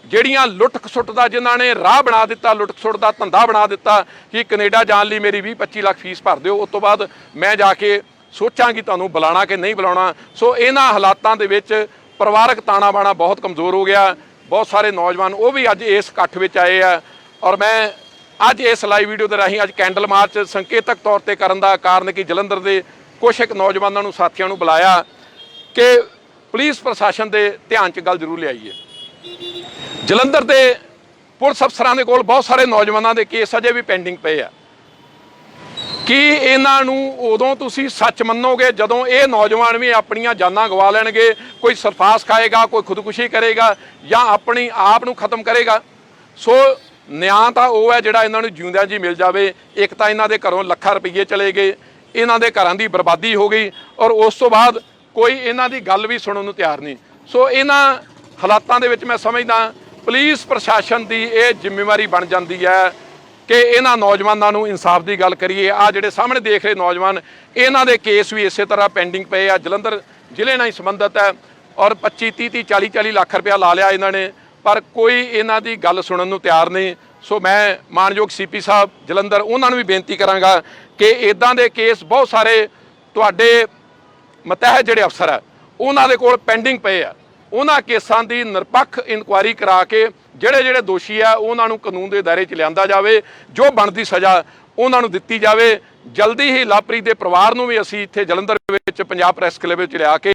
ਜਿਹੜੀਆਂ ਲੁੱਟ ਖਸੁੱਟ ਦਾ ਜਿਨ੍ਹਾਂ ਨੇ ਰਾਹ ਬਣਾ ਦਿੱਤਾ, ਲੁੱਟ ਖਸੁੱਟ ਦਾ ਧੰਦਾ ਬਣਾ ਦਿੱਤਾ ਕਿ ਕੈਨੇਡਾ ਜਾਣ ਲਈ ਮੇਰੀ 20-25 ਲੱਖ ਫੀਸ ਭਰ ਦਿਓ, ਉਸ ਤੋਂ ਬਾਅਦ ਮੈਂ ਜਾ ਕੇ ਸੋਚਾਂਗੀ ਤੁਹਾਨੂੰ ਬੁਲਾਣਾ ਕਿ ਨਹੀਂ ਬੁਲਾਉਣਾ। ਸੋ ਇਹਨਾਂ ਹਾਲਾਤਾਂ ਦੇ ਵਿੱਚ ਪਰਿਵਾਰਕ ਤਾਣਾ ਬਾਣਾ ਬਹੁਤ ਕਮਜ਼ੋਰ ਹੋ ਗਿਆ। ਬਹੁਤ ਸਾਰੇ ਨੌਜਵਾਨ ਉਹ ਵੀ ਅੱਜ ਇਸ ਇਕੱਠ ਵਿੱਚ ਆਏ ਆ ਔਰ ਮੈਂ ਅੱਜ ਇਸ ਲਾਈਵ ਵੀਡੀਓ ਦੇ ਰਾਹੀਂ ਅੱਜ ਕੈਂਡਲ ਮਾਰਚ ਸੰਕੇਤਕ ਤੌਰ ਤੇ ਕਰਨ ਦਾ ਕਾਰਨ ਕਿ ਜਲੰਧਰ ਦੇ ਕੁਛ ਇੱਕ ਨੌਜਵਾਨਾਂ ਨੂੰ ਸਾਥੀਆਂ ਨੂੰ ਬੁਲਾਇਆ ਕਿ ਪੁਲਿਸ ਪ੍ਰਸ਼ਾਸਨ ਦੇ ਧਿਆਨ 'ਚ ਗੱਲ ਜ਼ਰੂਰ ਲਿਆਈਏ। ਜਲੰਧਰ ਦੇ ਪੁਲਿਸ ਅਫਸਰਾਂ ਦੇ ਕੋਲ ਬਹੁਤ ਸਾਰੇ ਨੌਜਵਾਨਾਂ ਦੇ ਕੇਸ ਅਜੇ ਵੀ ਪੈਂਡਿੰਗ ਪਏ ਆ। ਕੀ ਇਹਨਾਂ ਨੂੰ ਉਦੋਂ ਤੁਸੀਂ ਸੱਚ ਮੰਨੋਗੇ ਜਦੋਂ ਇਹ ਨੌਜਵਾਨ ਵੀ ਆਪਣੀਆਂ ਜਾਨਾਂ ਗਵਾ ਲੈਣਗੇ, ਕੋਈ ਸਰਫਾਸ ਖਾਏਗਾ, ਕੋਈ ਖੁਦਕੁਸ਼ੀ ਕਰੇਗਾ ਜਾਂ ਆਪਣੀ ਆਪ ਨੂੰ ਖਤਮ ਕਰੇਗਾ? ਸੋ ਨਿਆਂ ਤਾਂ ਉਹ ਹੈ ਜਿਹੜਾ ਇਹਨਾਂ ਨੂੰ ਜਿਉਂਦਿਆਂ ਜੀ ਮਿਲ ਜਾਵੇ। ਇੱਕ ਤਾਂ ਇਹਨਾਂ ਦੇ ਘਰੋਂ ਲੱਖਾਂ ਰੁਪਈਏ ਚਲੇ ਗਏ, ਇਹਨਾਂ ਦੇ ਘਰਾਂ ਦੀ ਬਰਬਾਦੀ ਹੋ ਗਈ ਔਰ ਉਸ ਤੋਂ ਬਾਅਦ ਕੋਈ ਇਹਨਾਂ ਦੀ ਗੱਲ ਵੀ ਸੁਣਨ ਨੂੰ ਤਿਆਰ ਨਹੀਂ। ਸੋ ਇਹਨਾਂ ਹਾਲਾਤਾਂ ਦੇ ਵਿੱਚ ਮੈਂ ਸਮਝਦਾ ਪੁਲਿਸ ਪ੍ਰਸ਼ਾਸਨ ਦੀ ਇਹ ਜ਼ਿੰਮੇਵਾਰੀ ਬਣ ਜਾਂਦੀ ਹੈ ਕਿ ਇਹਨਾਂ ਨੌਜਵਾਨਾਂ ਨੂੰ ਇਨਸਾਫ ਦੀ ਗੱਲ ਕਰੀਏ। ਆ ਜਿਹੜੇ ਸਾਹਮਣੇ ਦੇਖ ਰਹੇ ਨੌਜਵਾਨ, ਇਹਨਾਂ ਦੇ ਕੇਸ ਵੀ ਇਸੇ ਤਰ੍ਹਾਂ ਪੈਂਡਿੰਗ ਪਏ ਆ, ਜਲੰਧਰ ਜ਼ਿਲ੍ਹੇ ਨਾਲ ਹੀ ਸੰਬੰਧਿਤ ਹੈ ਔਰ 25-30 40-40 ਲੱਖ ਰੁਪਇਆ ਲਾ ਲਿਆ ਇਹਨਾਂ ਨੇ, ਪਰ ਕੋਈ ਇਹਨਾਂ ਦੀ ਗੱਲ ਸੁਣਨ ਨੂੰ ਤਿਆਰ ਨਹੀਂ। ਸੋ ਮੈਂ ਮਾਨਯੋਗ ਸੀਪੀ ਸਾਹਿਬ ਜਲੰਧਰ ਉਹਨਾਂ ਨੂੰ ਵੀ ਬੇਨਤੀ ਕਰਾਂਗਾ ਕਿ ਇੱਦਾਂ ਦੇ ਕੇਸ ਬਹੁਤ ਸਾਰੇ ਤੁਹਾਡੇ ਮਤਹਿਤ ਜਿਹੜੇ ਅਫਸਰ ਆ ਉਹਨਾਂ ਦੇ ਕੋਲ ਪੈਂਡਿੰਗ ਪਏ ਆ, ਉਹਨਾਂ ਕੇਸਾਂ ਦੀ ਨਿਰਪੱਖ ਇਨਕੁਆਇਰੀ ਕਰਾ ਕੇ ਜਿਹੜੇ ਦੋਸ਼ੀ ਆ ਉਹਨਾਂ ਨੂੰ ਕਾਨੂੰਨ ਦੇ ਦਾਇਰੇ 'ਚ ਲਿਆਂਦਾ ਜਾਵੇ, ਜੋ ਬਣਦੀ ਸਜ਼ਾ ਉਹਨਾਂ ਨੂੰ ਦਿੱਤੀ ਜਾਵੇ। ਜਲਦੀ ਹੀ ਲਵਪ੍ਰੀਤ ਦੇ ਪਰਿਵਾਰ ਨੂੰ ਵੀ ਅਸੀਂ ਇੱਥੇ ਜਲੰਧਰ ਵਿੱਚ ਪੰਜਾਬ ਪ੍ਰੈਸ ਕਲੱਬ ਵਿੱਚ ਲਿਆ ਕੇ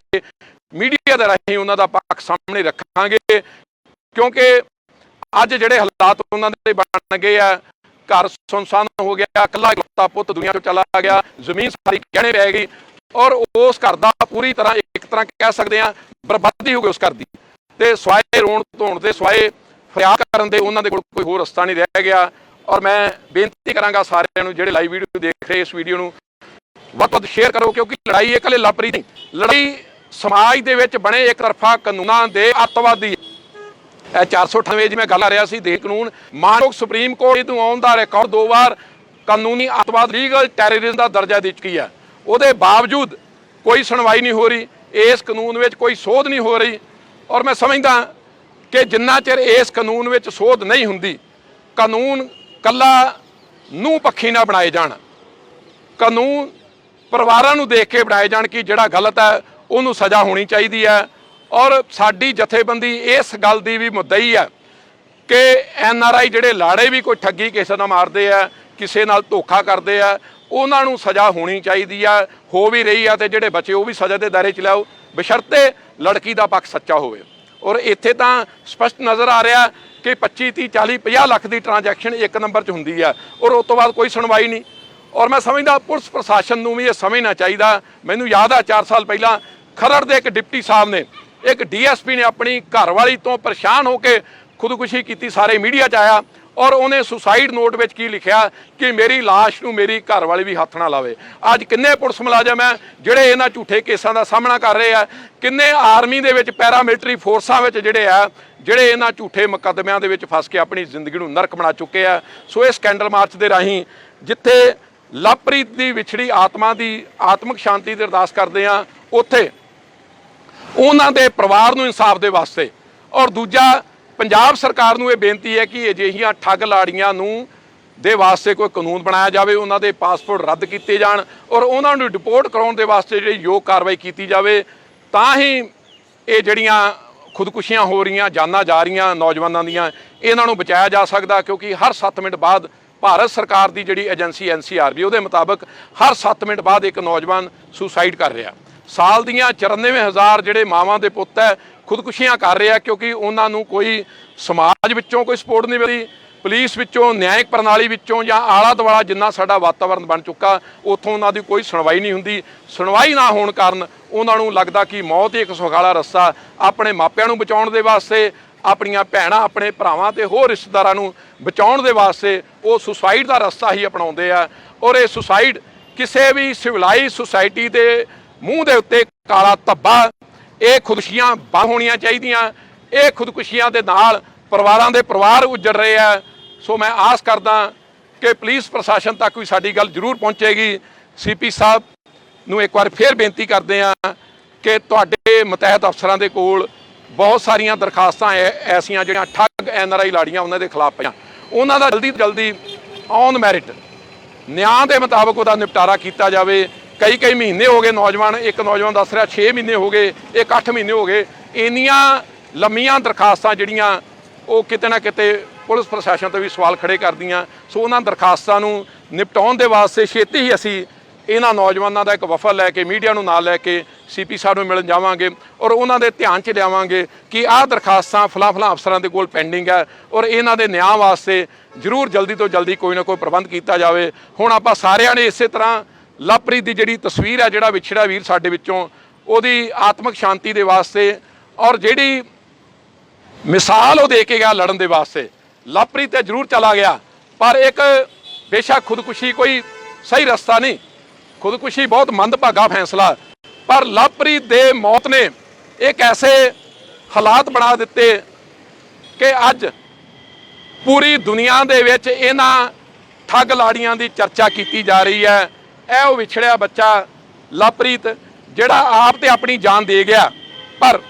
ਮੀਡੀਆ ਦੇ ਰਾਹੀਂ ਉਹਨਾਂ ਦਾ ਪੱਖ ਸਾਹਮਣੇ ਰੱਖਾਂਗੇ, ਕਿਉਂਕਿ ਅੱਜ ਜਿਹੜੇ ਹਾਲਾਤ ਉਹਨਾਂ ਦੇ ਬਣ ਗਏ ਆ, ਘਰ ਸੁਨਸਾਨ ਹੋ ਗਿਆ, ਇਕੱਲਾ ਇਕਲੌਤਾ ਪੁੱਤ ਦੁਨੀਆ ਤੋਂ ਚਲਾ ਗਿਆ, ਜ਼ਮੀਨ ਸਾਰੀ ਗਹਿਣੇ ਪੈ ਗਈ ਔਰ ਉਸ ਘਰ ਦਾ ਪੂਰੀ ਤਰ੍ਹਾਂ ਇੱਕ ਤਰ੍ਹਾਂ ਕਹਿ ਸਕਦੇ ਹਾਂ ਬਰਬਾਦੀ ਹੋ ਗਈ ਉਸ ਘਰ ਦੀ, ਤੇ ਸਵਾਏ ਰੋਣ ਧੋਣ ਦੇ ਸਵਾਏ ਫਰਿਆਦ ਕਰਨ ਦੇ ਉਹਨਾਂ ਦੇ ਕੋਲ ਕੋਈ ਹੋਰ ਰਸਤਾ ਨਹੀਂ ਰਹਿ ਗਿਆ। ਔਰ ਮੈਂ ਬੇਨਤੀ ਕਰਾਂਗਾ ਸਾਰਿਆਂ ਨੂੰ ਜਿਹੜੇ ਲਾਈਵ ਵੀਡੀਓ ਦੇਖ ਰਹੇ ਇਸ ਵੀਡੀਓ ਨੂੰ ਵੱਧ ਤੋਂ ਵੱਧ ਸ਼ੇਅਰ ਕਰੋ, ਕਿਉਂਕਿ ਲੜਾਈ ਇਕੱਲੇ ਲਵਪ੍ਰੀਤ ਨਹੀਂ, ਲੜਾਈ ਸਮਾਜ ਦੇ ਵਿੱਚ ਬਣੇ ਇੱਕ ਤਰਫਾ ਕਾਨੂੰਨਾਂ ਦੇ ਅੱਤਵਾਦੀ। ਇਹ 498 ਜਿਵੇਂ ਗੱਲ ਆ ਰਿਹਾ ਸੀ ਦੇਸ਼ ਕਾਨੂੰਨ, ਮਾਨਯੋਗ ਸੁਪਰੀਮ ਕੋਰਟ ਨੂੰ ਆਉਣ ਦਾ ਰਿਕਾਰਡ 2 ਵਾਰ ਕਾਨੂੰਨੀ ਅੱਤਵਾਦ ਲੀਗਲ ਟੈਰਰਿਜ਼ਮ ਦਾ ਦਰਜਾ ਦੇ ਚੁੱਕੀ ਹੈ। ਉਹਦੇ ਬਾਵਜੂਦ ਕੋਈ ਸੁਣਵਾਈ ਨਹੀਂ ਹੋ ਰਹੀ, ਇਸ ਕਾਨੂੰਨ ਵਿੱਚ ਕੋਈ ਸੋਧ ਨਹੀਂ ਹੋ ਰਹੀ ਔਰ ਮੈਂ ਸਮਝਦਾ ਕਿ ਜਿੰਨਾ ਚਿਰ ਇਸ ਕਾਨੂੰਨ ਵਿੱਚ ਸੋਧ ਨਹੀਂ ਹੁੰਦੀ, ਕਾਨੂੰਨ ਕੱਲਾ ਨੂੰ ਪੱਖੀ ਨਾ ਬਣਾਏ ਜਾਣ, ਕਾਨੂੰਨ ਪਰਿਵਾਰਾਂ ਨੂੰ ਦੇਖ ਕੇ ਬਣਾਏ ਜਾਣ ਕਿ ਜਿਹੜਾ ਗਲਤ ਹੈ ਉਹਨੂੰ ਸਜ਼ਾ ਹੋਣੀ ਚਾਹੀਦੀ ਹੈ। ਔਰ ਸਾਡੀ ਜਥੇਬੰਦੀ ਇਸ ਗੱਲ ਦੀ ਵੀ ਮੁੱਦਈ ਹੈ ਕਿ NRI ਜਿਹੜੇ ਲਾੜੇ ਵੀ ਕੋਈ ਠੱਗੀ ਕਿਸੇ ਨਾਲ ਮਾਰਦੇ ਆ, ਕਿਸੇ ਨਾਲ ਧੋਖਾ ਕਰਦੇ ਆ, ਉਹਨਾਂ ਨੂੰ ਸਜ਼ਾ ਹੋਣੀ ਚਾਹੀਦੀ ਆ, ਹੋ ਵੀ ਰਹੀ ਆ, ਤੇ ਜਿਹੜੇ ਬੱਚੇ ਉਹ ਵੀ ਸਜ਼ਾ ਦੇ ਦਾਇਰੇ 'ਚ ਲਿਆਓ ਬਸ਼ਰਤੇ ਲੜਕੀ ਦਾ ਪੱਖ ਸੱਚਾ ਹੋਵੇ। ਔਰ ਇੱਥੇ ਤਾਂ ਸਪਸ਼ਟ ਨਜ਼ਰ ਆ ਰਿਹਾ ਕਿ 25 30 40 50 ਲੱਖ ਦੀ ਟ੍ਰਾਂਜੈਕਸ਼ਨ ਇੱਕ ਨੰਬਰ 'ਚ ਹੁੰਦੀ ਆ ਔਰ ਉਸ ਤੋਂ ਬਾਅਦ ਕੋਈ ਸੁਣਵਾਈ ਨਹੀਂ। ਔਰ ਮੈਂ ਸਮਝਦਾ ਪੁਲਿਸ ਪ੍ਰਸ਼ਾਸਨ ਨੂੰ ਵੀ ਇਹ ਸਮਝਣਾ ਚਾਹੀਦਾ। ਮੈਨੂੰ ਯਾਦ ਆ 4 ਸਾਲ ਪਹਿਲਾਂ ਖਰੜ ਦੇ ਇੱਕ ਡਿਪਟੀ ਸਾਹਿਬ ਨੇ, ਇੱਕ DSP ਨੇ ਆਪਣੀ ਘਰਵਾਲੀ ਤੋਂ ਪਰੇਸ਼ਾਨ ਹੋ ਕੇ ਖੁਦਕੁਸ਼ੀ ਕੀਤੀ, ਸਾਰੇ ਮੀਡੀਆ 'ਚ ਆਇਆ ਔਰ ਉਹਨੇ ਸੁਸਾਈਡ ਨੋਟ ਵਿੱਚ ਕੀ ਲਿਖਿਆ ਕਿ ਮੇਰੀ ਲਾਸ਼ ਨੂੰ ਮੇਰੀ ਘਰਵਾਲੀ ਵੀ ਹੱਥ ਨਾ ਲਾਵੇ। ਅੱਜ ਕਿੰਨੇ ਪੁਲਿਸ ਮੁਲਾਜ਼ਮ ਹੈ ਜਿਹੜੇ ਇਹਨਾਂ ਝੂਠੇ ਕੇਸਾਂ ਦਾ ਸਾਹਮਣਾ ਕਰ ਰਹੇ ਆ, ਕਿੰਨੇ ਆਰਮੀ ਦੇ ਵਿੱਚ ਪੈਰਾਮਿਲਟਰੀ ਫੋਰਸਾਂ ਵਿੱਚ ਜਿਹੜੇ ਇਹਨਾਂ ਝੂਠੇ ਮੁਕੱਦਮਿਆਂ ਦੇ ਵਿੱਚ ਫਸ ਕੇ ਆਪਣੀ ਜ਼ਿੰਦਗੀ ਨੂੰ ਨਰਕ ਬਣਾ ਚੁੱਕੇ ਆ। ਸੋ ਇਸ ਕੈਂਡਲ ਮਾਰਚ ਦੇ ਰਾਹੀਂ ਜਿੱਥੇ ਲਵਪ੍ਰੀਤ ਦੀ ਵਿਛੜੀ ਆਤਮਾ ਦੀ ਆਤਮਿਕ ਸ਼ਾਂਤੀ ਦੀ ਅਰਦਾਸ ਕਰਦੇ ਆ, ਉੱਥੇ ਉਹਨਾਂ ਦੇ ਪਰਿਵਾਰ ਨੂੰ ਇਨਸਾਫ ਦੇ ਵਾਸਤੇ ਔਰ ਦੂਜਾ ਪੰਜਾਬ ਸਰਕਾਰ ਨੂੰ ਇਹ ਬੇਨਤੀ ਹੈ ਕਿ ਅਜਿਹੀਆਂ ਠੱਗ ਲਾੜੀਆਂ ਨੂੰ ਦੇ ਵਾਸਤੇ ਕੋਈ ਕਾਨੂੰਨ ਬਣਾਇਆ ਜਾਵੇ, ਉਹਨਾਂ ਦੇ ਪਾਸਪੋਰਟ ਰੱਦ ਕੀਤੇ ਜਾਣ ਔਰ ਉਹਨਾਂ ਨੂੰ ਡਿਪੋਰਟ ਕਰਾਉਣ ਦੇ ਵਾਸਤੇ ਜਿਹੜੀ ਯੋਗ ਕਾਰਵਾਈ ਕੀਤੀ ਜਾਵੇ, ਤਾਂ ਹੀ ਇਹ ਜਿਹੜੀਆਂ ਖੁਦਕੁਸ਼ੀਆਂ ਹੋ ਰਹੀਆਂ, ਜਾਨਾਂ ਜਾ ਰਹੀਆਂ ਨੌਜਵਾਨਾਂ ਦੀਆਂ, ਇਹਨਾਂ ਨੂੰ ਬਚਾਇਆ ਜਾ ਸਕਦਾ। ਕਿਉਂਕਿ ਹਰ 7 ਮਿੰਟ ਬਾਅਦ ਭਾਰਤ ਸਰਕਾਰ ਦੀ ਜਿਹੜੀ ਏਜੰਸੀ NCRB ਉਹਦੇ ਮੁਤਾਬਕ ਹਰ 7 ਮਿੰਟ ਬਾਅਦ ਇੱਕ ਨੌਜਵਾਨ ਸੁਸਾਈਡ ਕਰ ਰਿਹਾ। ਸਾਲ ਦੀਆਂ 94,000 ਜਿਹੜੇ ਮਾਵਾਂ ਦੇ ਪੁੱਤ ਹੈ ਖੁਦਕੁਸ਼ੀਆਂ ਕਰ ਰਹੇ ਆ, ਕਿਉਂਕਿ ਉਹਨਾਂ ਨੂੰ ਕੋਈ ਸਮਾਜ ਵਿੱਚੋਂ ਕੋਈ ਸਪੋਰਟ ਨਹੀਂ ਮਿਲਦੀ, ਪੁਲਿਸ ਵਿੱਚੋਂ, ਨਿਆਇਕ ਪ੍ਰਣਾਲੀ ਵਿੱਚੋਂ ਜਾਂ ਆਲਾ ਦੁਆਲਾ ਜਿੰਨਾ ਸਾਡਾ ਵਾਤਾਵਰਨ ਬਣ ਚੁੱਕਾ ਉੱਥੋਂ ਉਹਨਾਂ ਦੀ ਕੋਈ ਸੁਣਵਾਈ ਨਹੀਂ ਹੁੰਦੀ। ਸੁਣਵਾਈ ਨਾ ਹੋਣ ਕਾਰਨ ਉਹਨਾਂ ਨੂੰ ਲੱਗਦਾ ਕਿ ਮੌਤ ਹੀ ਇੱਕ ਸੁਖਾਲਾ ਰਸਤਾ ਆਪਣੇ ਮਾਪਿਆਂ ਨੂੰ ਬਚਾਉਣ ਦੇ ਵਾਸਤੇ, ਆਪਣੀਆਂ ਭੈਣਾਂ ਆਪਣੇ ਭਰਾਵਾਂ ਤੇ ਹੋਰ ਰਿਸ਼ਤੇਦਾਰਾਂ ਨੂੰ ਬਚਾਉਣ ਦੇ ਵਾਸਤੇ ਉਹ ਸੁਸਾਈਡ ਦਾ ਰਸਤਾ ਹੀ ਅਪਣਾਉਂਦੇ ਆ। ਔਰ ਇਹ ਸੁਸਾਈਡ ਕਿਸੇ ਵੀ ਸਿਵਲਾਈਜ਼ ਸੁਸਾਇਟੀ ਦੇ ਮੂੰਹ ਦੇ ਉੱਤੇ ਕਾਲਾ ਧੱਬਾ। ਇਹ ਖੁਦਕੁਸ਼ੀਆਂ ਬੰਦ ਹੋਣੀਆਂ ਚਾਹੀਦੀਆਂ। ਇਹ ਖੁਦਕੁਸ਼ੀਆਂ ਦੇ ਨਾਲ ਪਰਿਵਾਰਾਂ ਦੇ ਪਰਿਵਾਰ ਉੱਜੜ ਰਹੇ ਆ। ਸੋ ਮੈਂ ਆਸ ਕਰਦਾ ਕਿ ਪੁਲਿਸ ਪ੍ਰਸ਼ਾਸਨ ਤੱਕ ਵੀ ਸਾਡੀ ਗੱਲ ਜ਼ਰੂਰ ਪਹੁੰਚੇਗੀ। ਸੀਪੀ ਸਾਹਿਬ ਨੂੰ ਇੱਕ ਵਾਰ ਫੇਰ ਬੇਨਤੀ ਕਰਦੇ ਆ ਕਿ ਤੁਹਾਡੇ ਮੁਤਹਿਦ ਅਫਸਰਾਂ ਦੇ ਕੋਲ ਬਹੁਤ ਸਾਰੀਆਂ ਦਰਖਾਸਤਾਂ ਐਸੀਆਂ ਜਿਹੜੀਆਂ ਠੱਗ NRI ਲਾੜੀਆਂ ਉਹਨਾਂ ਦੇ ਖਿਲਾਫ ਪਈਆਂ, ਉਹਨਾਂ ਦਾ ਜਲਦੀ ਤੋਂ ਜਲਦੀ ਔਨ ਮੈਰਿਟ ਨਿਆਂ ਦੇ ਮੁਤਾਬਕ ਉਹਦਾ ਨਿਪਟਾਰਾ ਕੀਤਾ ਜਾਵੇ। ਕਈ ਮਹੀਨੇ ਹੋ ਗਏ, ਇੱਕ ਨੌਜਵਾਨ ਦੱਸ ਰਿਹਾ 6 ਮਹੀਨੇ ਹੋ ਗਏ, ਇੱਕ 8 ਮਹੀਨੇ ਹੋ ਗਏ। ਇੰਨੀਆਂ ਲੰਮੀਆਂ ਦਰਖਾਸਤਾਂ ਜਿਹੜੀਆਂ ਉਹ ਕਿਤੇ ਨਾ ਕਿਤੇ ਪੁਲਿਸ ਪ੍ਰਸ਼ਾਸਨ ਤੇ ਵੀ ਸਵਾਲ ਖੜੇ ਕਰਦੀਆਂ। ਸੋ ਉਹਨਾਂ ਦਰਖਾਸਤਾਂ ਨੂੰ ਨਿਪਟਾਉਣ ਦੇ ਵਾਸਤੇ ਛੇਤੀ ਹੀ ਅਸੀਂ ਇਹਨਾਂ ਨੌਜਵਾਨਾਂ ਦਾ ਇੱਕ ਵਫਦ ਲੈ ਕੇ ਮੀਡੀਆ ਨੂੰ ਨਾਲ ਲੈ ਕੇ ਸੀਪੀ ਸਾਹਿਬ ਨੂੰ ਮਿਲਣ ਜਾਵਾਂਗੇ ਔਰ ਉਹਨਾਂ ਦੇ ਧਿਆਨ 'ਚ ਲਿਆਵਾਂਗੇ ਕਿ ਆਹ ਦਰਖਾਸਤਾਂ ਫਲਾਂ ਅਫਸਰਾਂ ਦੇ ਕੋਲ ਪੈਂਡਿੰਗ ਹੈ ਔਰ ਇਹਨਾਂ ਦੇ ਨਿਆਂ ਵਾਸਤੇ ਜ਼ਰੂਰ ਜਲਦੀ ਤੋਂ ਜਲਦੀ ਕੋਈ ਨਾ ਕੋਈ ਪ੍ਰਬੰਧ ਕੀਤਾ ਜਾਵੇ। ਹੁਣ ਆਪਾਂ ਸਾਰਿਆਂ ਨੇ ਇਸੇ ਤਰ੍ਹਾਂ ਲਵਪ੍ਰੀਤ ਦੀ ਜਿਹੜੀ ਤਸਵੀਰ ਹੈ, ਜਿਹੜਾ ਵਿਛੜਿਆ ਵੀਰ ਸਾਡੇ ਵਿੱਚੋਂ, ਉਹਦੀ ਆਤਮਿਕ ਸ਼ਾਂਤੀ ਦੇ ਵਾਸਤੇ ਔਰ ਜਿਹੜੀ ਮਿਸਾਲ ਉਹ ਦੇ ਕੇ ਗਿਆ ਲੜਨ ਦੇ ਵਾਸਤੇ। ਲਵਪ੍ਰੀਤ ਤੇ ਜ਼ਰੂਰ ਚਲਾ ਗਿਆ, ਪਰ ਇੱਕ ਬੇਸ਼ੱਕ ਖੁਦਕੁਸ਼ੀ ਕੋਈ ਸਹੀ ਰਸਤਾ ਨਹੀਂ, ਖੁਦਕੁਸ਼ੀ ਬਹੁਤ ਮੰਦਭਾਗਾ ਫੈਸਲਾ, ਪਰ ਲਵਪ੍ਰੀਤ ਦੇ ਮੌਤ ਨੇ ਇੱਕ ਐਸੇ ਹਾਲਾਤ ਬਣਾ ਦਿੱਤੇ ਕਿ ਅੱਜ ਪੂਰੀ ਦੁਨੀਆ ਦੇ ਵਿੱਚ ਇਹਨਾਂ ਠੱਗ ਲਾੜੀਆਂ ਦੀ ਚਰਚਾ ਕੀਤੀ ਜਾ ਰਹੀ ਹੈ। ਇਹ ਉਹ ਵਿਛੜਿਆ ਬੱਚਾ ਲਵਪ੍ਰੀਤ ਜਿਹੜਾ ਆਪ ਤੇ ਆਪਣੀ ਜਾਨ ਦੇ ਗਿਆ, ਪਰ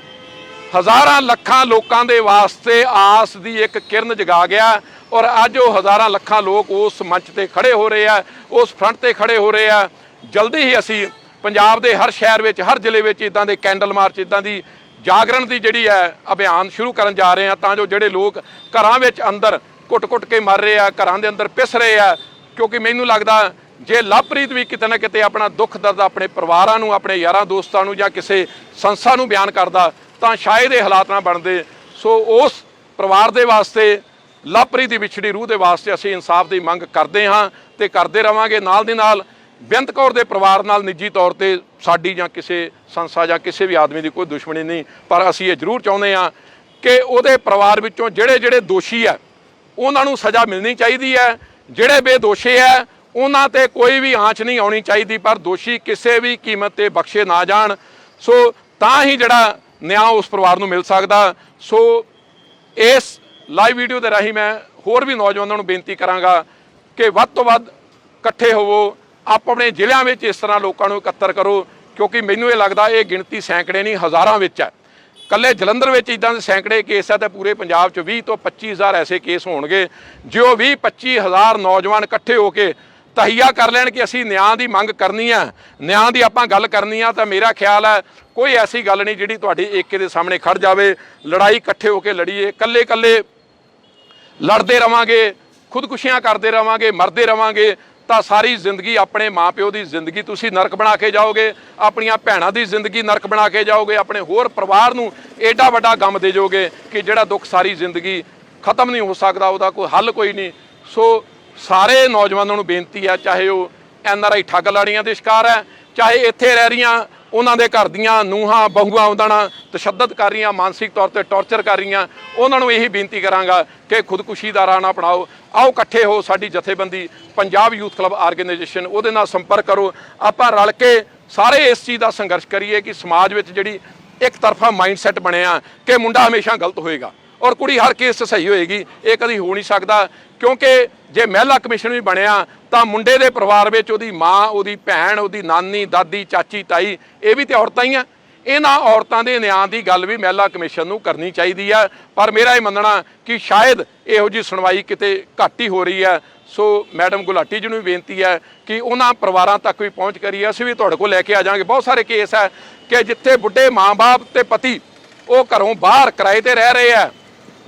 ਹਜ਼ਾਰਾਂ ਲੱਖਾਂ ਲੋਕਾਂ ਦੇ ਵਾਸਤੇ ਆਸ ਦੀ ਇੱਕ ਕਿਰਨ ਜਗਾ ਗਿਆ ਔਰ ਅੱਜ ਉਹ ਹਜ਼ਾਰਾਂ ਲੱਖਾਂ ਲੋਕ ਉਸ ਮੰਚ ਤੇ ਖੜੇ ਹੋ ਰਹੇ ਆ, ਉਸ ਫਰੰਟ ਤੇ ਖੜੇ ਹੋ ਰਹੇ ਆ। ਜਲਦੀ ਹੀ ਅਸੀਂ ਪੰਜਾਬ ਦੇ ਹਰ ਸ਼ਹਿਰ ਵਿੱਚ, ਹਰ ਜ਼ਿਲ੍ਹੇ ਵਿੱਚ ਇਦਾਂ ਦੇ ਕੈਂਡਲ ਮਾਰਚ, ਇਦਾਂ ਦੀ ਜਾਗਰਣ ਦੀ ਜਿਹੜੀ ਹੈ ਅਭਿਆਨ ਸ਼ੁਰੂ ਕਰਨ ਜਾ ਰਹੇ ਆ, ਤਾਂ ਜੋ ਜਿਹੜੇ ਲੋਕ ਘਰਾਂ ਵਿੱਚ ਅੰਦਰ ਘੁੱਟ-ਘੁੱਟ ਕੇ ਮਰ ਰਹੇ ਆ, ਘਰਾਂ ਦੇ ਅੰਦਰ ਪਿਸ ਰਹੇ ਆ। ਕਿਉਂਕਿ ਮੈਨੂੰ ਲੱਗਦਾ ਜੇ ਲਵਪ੍ਰੀਤ ਵੀ ਕਿਤੇ ਨਾ ਕਿਤੇ ਆਪਣਾ ਦੁੱਖ ਦਰਦ ਆਪਣੇ ਪਰਿਵਾਰਾਂ ਨੂੰ, ਆਪਣੇ ਯਾਰਾਂ ਦੋਸਤਾਂ ਨੂੰ ਜਾਂ ਕਿਸੇ ਸੰਸਥਾ ਨੂੰ ਬਿਆਨ ਕਰਦਾ ਤਾਂ ਸ਼ਾਇਦ ਇਹ ਹਾਲਾਤ ਨਾ ਬਣਦੇ। ਸੋ ਉਸ ਪਰਿਵਾਰ ਦੇ ਵਾਸਤੇ, ਲਵਪ੍ਰੀਤ ਦੀ ਵਿਛੜੀ ਰੂਹ ਦੇ ਵਾਸਤੇ ਅਸੀਂ ਇਨਸਾਫ ਦੀ ਮੰਗ ਕਰਦੇ ਹਾਂ ਤੇ ਕਰਦੇ ਰਵਾਂਗੇ। ਨਾਲ ਦੀ ਨਾਲ ਬੇਅੰਤ ਕੌਰ ਦੇ ਪਰਿਵਾਰ ਨਾਲ ਨਿੱਜੀ ਤੌਰ ਤੇ ਸਾਡੀ ਜਾਂ ਕਿਸੇ ਸੰਸਥਾ ਜਾਂ ਕਿਸੇ ਵੀ ਆਦਮੀ ਦੀ ਕੋਈ ਦੁਸ਼ਮਣੀ ਨਹੀਂ, ਪਰ ਅਸੀਂ ਇਹ ਜ਼ਰੂਰ ਚਾਹੁੰਦੇ ਹਾਂ ਕਿ ਉਹਦੇ ਪਰਿਵਾਰ ਵਿੱਚੋਂ ਜਿਹੜੇ ਦੋਸ਼ੀ ਹੈ ਉਹਨਾਂ ਨੂੰ ਸਜ਼ਾ ਮਿਲਣੀ ਚਾਹੀਦੀ ਹੈ। ਜਿਹੜੇ ਬੇਦੋਸ਼ੀ ਹੈ ਉਹਨਾਂ ਤੇ ਕੋਈ ਵੀ ਆਂਚ ਨਹੀਂ ਆਉਣੀ ਚਾਹੀਦੀ, ਪਰ ਦੋਸ਼ੀ ਕਿਸੇ ਵੀ ਕੀਮਤ ਤੇ ਬਖਸ਼ੇ ਨਾ ਜਾਣ। ਸੋ ਤਾਂ ਹੀ ਜਿਹੜਾ ਨਿਆਂ ਉਸ ਪਰਿਵਾਰ ਨੂੰ ਮਿਲ ਸਕਦਾ। ਸੋ ਇਸ ਲਾਈਵ ਵੀਡੀਓ ਦੇ ਰਾਹੀਂ ਮੈਂ ਹੋਰ ਵੀ ਨੌਜਵਾਨਾਂ ਨੂੰ ਬੇਨਤੀ ਕਰਾਂਗਾ ਕਿ ਵੱਧ ਤੋਂ ਵੱਧ ਇਕੱਠੇ ਹੋਵੋ, ਆਪਣੇ ਜ਼ਿਲ੍ਹਿਆਂ ਵਿੱਚ ਇਸ ਤਰ੍ਹਾਂ ਲੋਕਾਂ ਨੂੰ ਇਕੱਤਰ ਕਰੋ, ਕਿਉਂਕਿ ਮੈਨੂੰ ਇਹ ਲੱਗਦਾ ਇਹ ਗਿਣਤੀ ਸੈਂਕੜੇ ਨਹੀਂ ਹਜ਼ਾਰਾਂ ਵਿੱਚ ਹੈ। ਕੱਲੇ ਜਲੰਧਰ ਵਿੱਚ ਇਦਾਂ ਦੇ ਸੈਂਕੜੇ ਕੇਸ ਹੈ ਤੇ ਪੂਰੇ ਪੰਜਾਬ 'ਚ 20 ਤੋਂ 25,000 ਐਸੇ ਕੇਸ ਹੋਣਗੇ। ਜੇ ਉਹ 20-25 ਹਜ਼ਾਰ ਨੌਜਵਾਨ ਇਕੱਠੇ ਹੋ ਕੇ ਤਹੀਆ ਕਰ ਲੈਣ ਕਿ ਅਸੀਂ ਨਿਆਂ ਦੀ ਮੰਗ ਕਰਨੀ ਆ, ਨਿਆਂ ਦੀ ਆਪਾਂ ਗੱਲ ਕਰਨੀ ਆ, ਤਾਂ ਮੇਰਾ ਖਿਆਲ ਹੈ ਕੋਈ ਐਸੀ ਗੱਲ ਨਹੀਂ ਜਿਹੜੀ ਤੁਹਾਡੇ ਏਕੇ ਦੇ ਸਾਹਮਣੇ ਖੜ ਜਾਵੇ। ਲੜਾਈ ਇਕੱਠੇ ਹੋ ਕੇ ਲੜੀਏ, ਕੱਲੇ ਲੜਦੇ ਰਵਾਂਗੇ, ਖੁਦਕੁਸ਼ੀਆਂ ਕਰਦੇ ਰਵਾਂਗੇ, ਮਰਦੇ ਰਵਾਂਗੇ ਤਾਂ ਸਾਰੀ ਜ਼ਿੰਦਗੀ ਆਪਣੇ ਮਾਪਿਓ ਦੀ ਜ਼ਿੰਦਗੀ ਤੁਸੀਂ ਨਰਕ ਬਣਾ ਕੇ ਜਾਓਗੇ, ਆਪਣੀਆਂ ਭੈਣਾਂ ਦੀ ਜ਼ਿੰਦਗੀ ਨਰਕ ਬਣਾ ਕੇ ਜਾਓਗੇ, ਆਪਣੇ ਹੋਰ ਪਰਿਵਾਰ ਨੂੰ ਐਡਾ ਵੱਡਾ ਗਮ ਦੇ ਜਾਓਗੇ ਕਿ ਜਿਹੜਾ ਦੁੱਖ ਸਾਰੀ ਜ਼ਿੰਦਗੀ ਖਤਮ ਨਹੀਂ ਹੋ ਸਕਦਾ, ਉਹਦਾ ਕੋਈ ਹੱਲ ਕੋਈ ਨਹੀਂ। ਸੋ ਸਾਰੇ ਨੌਜਵਾਨਾਂ ਨੂੰ ਬੇਨਤੀ ਹੈ, ਚਾਹੇ ਉਹ NRI ਠੱਗ ਲਾੜੀਆਂ ਦੇ ਸ਼ਿਕਾਰ ਹੈ, ਚਾਹੇ ਇੱਥੇ ਰਹਿ ਰਹੀਆਂ ਉਹਨਾਂ ਦੇ ਘਰ ਦੀਆਂ ਨੂੰਹਾਂ ਬਹੂਆਂ ਉਹਨਾਂ ਨਾਲ ਤਸ਼ੱਦਦ ਕਰ ਰਹੀਆਂ, ਮਾਨਸਿਕ ਤੌਰ ਤੇ ਟੌਰਚਰ ਕਰ ਰਹੀਆਂ, ਉਹਨਾਂ ਨੂੰ ਇਹੀ ਬੇਨਤੀ ਕਰਾਂਗਾ ਕਿ ਖੁਦਕੁਸ਼ੀ ਦਾ ਰਾਹ ਨਾ ਅਪਣਾਓ। ਆਓ ਇਕੱਠੇ ਹੋ, ਸਾਡੀ ਜਥੇਬੰਦੀ ਪੰਜਾਬ ਯੂਥ ਕਲੱਬ ਆਰਗੇਨਾਈਜੇਸ਼ਨ, ਉਹਦੇ ਨਾਲ ਸੰਪਰਕ ਕਰੋ। ਆਪਾਂ ਰਲ ਕੇ ਸਾਰੇ ਇਸ ਚੀਜ਼ ਦਾ ਸੰਘਰਸ਼ ਕਰੀਏ ਕਿ ਸਮਾਜ ਵਿੱਚ ਜਿਹੜੀ ਇੱਕ ਤਰਫਾ ਮਾਈਂਡਸੈਟ ਬਣਿਆ ਕਿ ਮੁੰਡਾ ਹਮੇਸ਼ਾ ਗਲਤ ਹੋਏਗਾ ਔਰ ਕੁੜੀ ਹਰ ਕੇਸ 'ਚ ਸਹੀ ਹੋਏਗੀ, ਇਹ ਕਦੀ ਹੋ ਨਹੀਂ ਸਕਦਾ। ਕਿਉਂਕਿ ਜੇ ਮਹਿਲਾ ਕਮਿਸ਼ਨ ਵੀ ਬਣਿਆ ਤਾਂ ਮੁੰਡੇ ਦੇ ਪਰਿਵਾਰ ਵਿੱਚ ਉਹਦੀ ਮਾਂ, ਉਹਦੀ ਭੈਣ, ਉਹਦੀ ਨਾਨੀ, ਦਾਦੀ, ਚਾਚੀ, ਤਾਈ, ਇਹ ਵੀ ਤੇ ਔਰਤਾਂ ਹੀ ਆ। ਇਹਨਾਂ ਔਰਤਾਂ ਦੇ ਨਿਆਂ ਦੀ ਗੱਲ ਵੀ ਮਹਿਲਾ ਕਮਿਸ਼ਨ ਨੂੰ ਕਰਨੀ ਚਾਹੀਦੀ ਹੈ। ਪਰ ਮੇਰਾ ਇਹ ਮੰਨਣਾ ਕਿ ਸ਼ਾਇਦ ਇਹੋ ਜਿਹੀ ਸੁਣਵਾਈ ਕਿਤੇ ਘੱਟ ਹੀ ਹੋ ਰਹੀ ਹੈ। ਸੋ ਮੈਡਮ ਗੁਲਾਟੀ ਜੀ ਨੂੰ ਵੀ ਬੇਨਤੀ ਹੈ ਕਿ ਉਹਨਾਂ ਪਰਿਵਾਰਾਂ ਤੱਕ ਵੀ ਪਹੁੰਚ ਕਰੀਏ। ਅਸੀਂ ਵੀ ਤੁਹਾਡੇ ਕੋਲ ਲੈ ਕੇ ਆ ਜਾਵਾਂਗੇ। ਬਹੁਤ ਸਾਰੇ ਕੇਸ ਹੈ ਕਿ ਜਿੱਥੇ ਬੁੱਢੇ ਮਾਂ-ਬਾਪ ਤੇ ਪਤੀ ਉਹ ਘਰੋਂ ਬਾਹਰ ਕਿਰਾਏ ਤੇ ਰਹਿ ਰਹੇ ਆ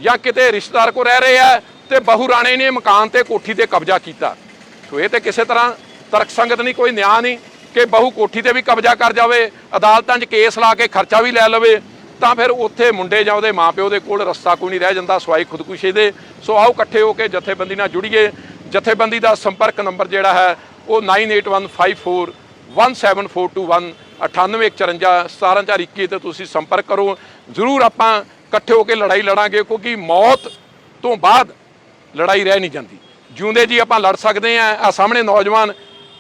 ਜਾਂ ਕਿਤੇ ਰਿਸ਼ਤੇਦਾਰ ਕੋਲ ਰਹਿ ਰਹੇ ਆ ਤੇ ਬਹੂ ਰਾਣੇ ਨੇ ਮਕਾਨ ਤੇ ਕੋਠੀ ਤੇ ਕਬਜ਼ਾ ਕੀਤਾ। ਸੋ ਇਹ ਤੇ ਕਿਸੇ ਤਰ੍ਹਾਂ ਤਰਕਸੰਗਤ ਨਹੀਂ, ਕੋਈ ਨਿਆਂ ਨਹੀਂ ਕਿ ਬਹੂ ਕੋਠੀ ਤੇ ਵੀ ਕਬਜ਼ਾ ਕਰ ਜਾਵੇ, ਅਦਾਲਤਾਂ 'ਚ ਕੇਸ ਲਾ ਕੇ ਖਰਚਾ ਵੀ ਲੈ ਲਵੇ, ਤਾਂ ਫਿਰ ਉੱਥੇ ਮੁੰਡੇ ਜਾਂ ਉਹਦੇ ਮਾਪਿਓ ਦੇ ਕੋਲ ਰਸਤਾ ਕੋਈ ਨਹੀਂ ਰਹਿ ਜਾਂਦਾ ਸਵਾਈ ਖੁਦਕੁਸ਼ੀ ਦੇ। ਸੋ ਆਓ ਇਕੱਠੇ ਹੋ ਕੇ ਜਥੇਬੰਦੀ ਨਾਲ ਜੁੜੀਏ। ਜਥੇਬੰਦੀ ਦਾ ਸੰਪਰਕ ਨੰਬਰ ਜਿਹੜਾ ਹੈ ਉਹ 9815417421 9814174021 ਤੇ ਤੁਸੀਂ ਸੰਪਰਕ ਕਰੋ। ਜ਼ਰੂਰ ਆਪਾਂ ਇਕੱਠੇ ਹੋ ਕੇ ਲੜਾਈ ਲੜਾਂਗੇ, ਕਿਉਂਕਿ ਮੌਤ ਤੋਂ ਬਾਅਦ ਲੜਾਈ ਰਹਿ ਨਹੀਂ ਜਾਂਦੀ। ਜਿਉਂਦੇ ਜੀ ਆਪਾਂ ਲੜ ਸਕਦੇ ਹਾਂ। ਆ ਸਾਹਮਣੇ ਨੌਜਵਾਨ,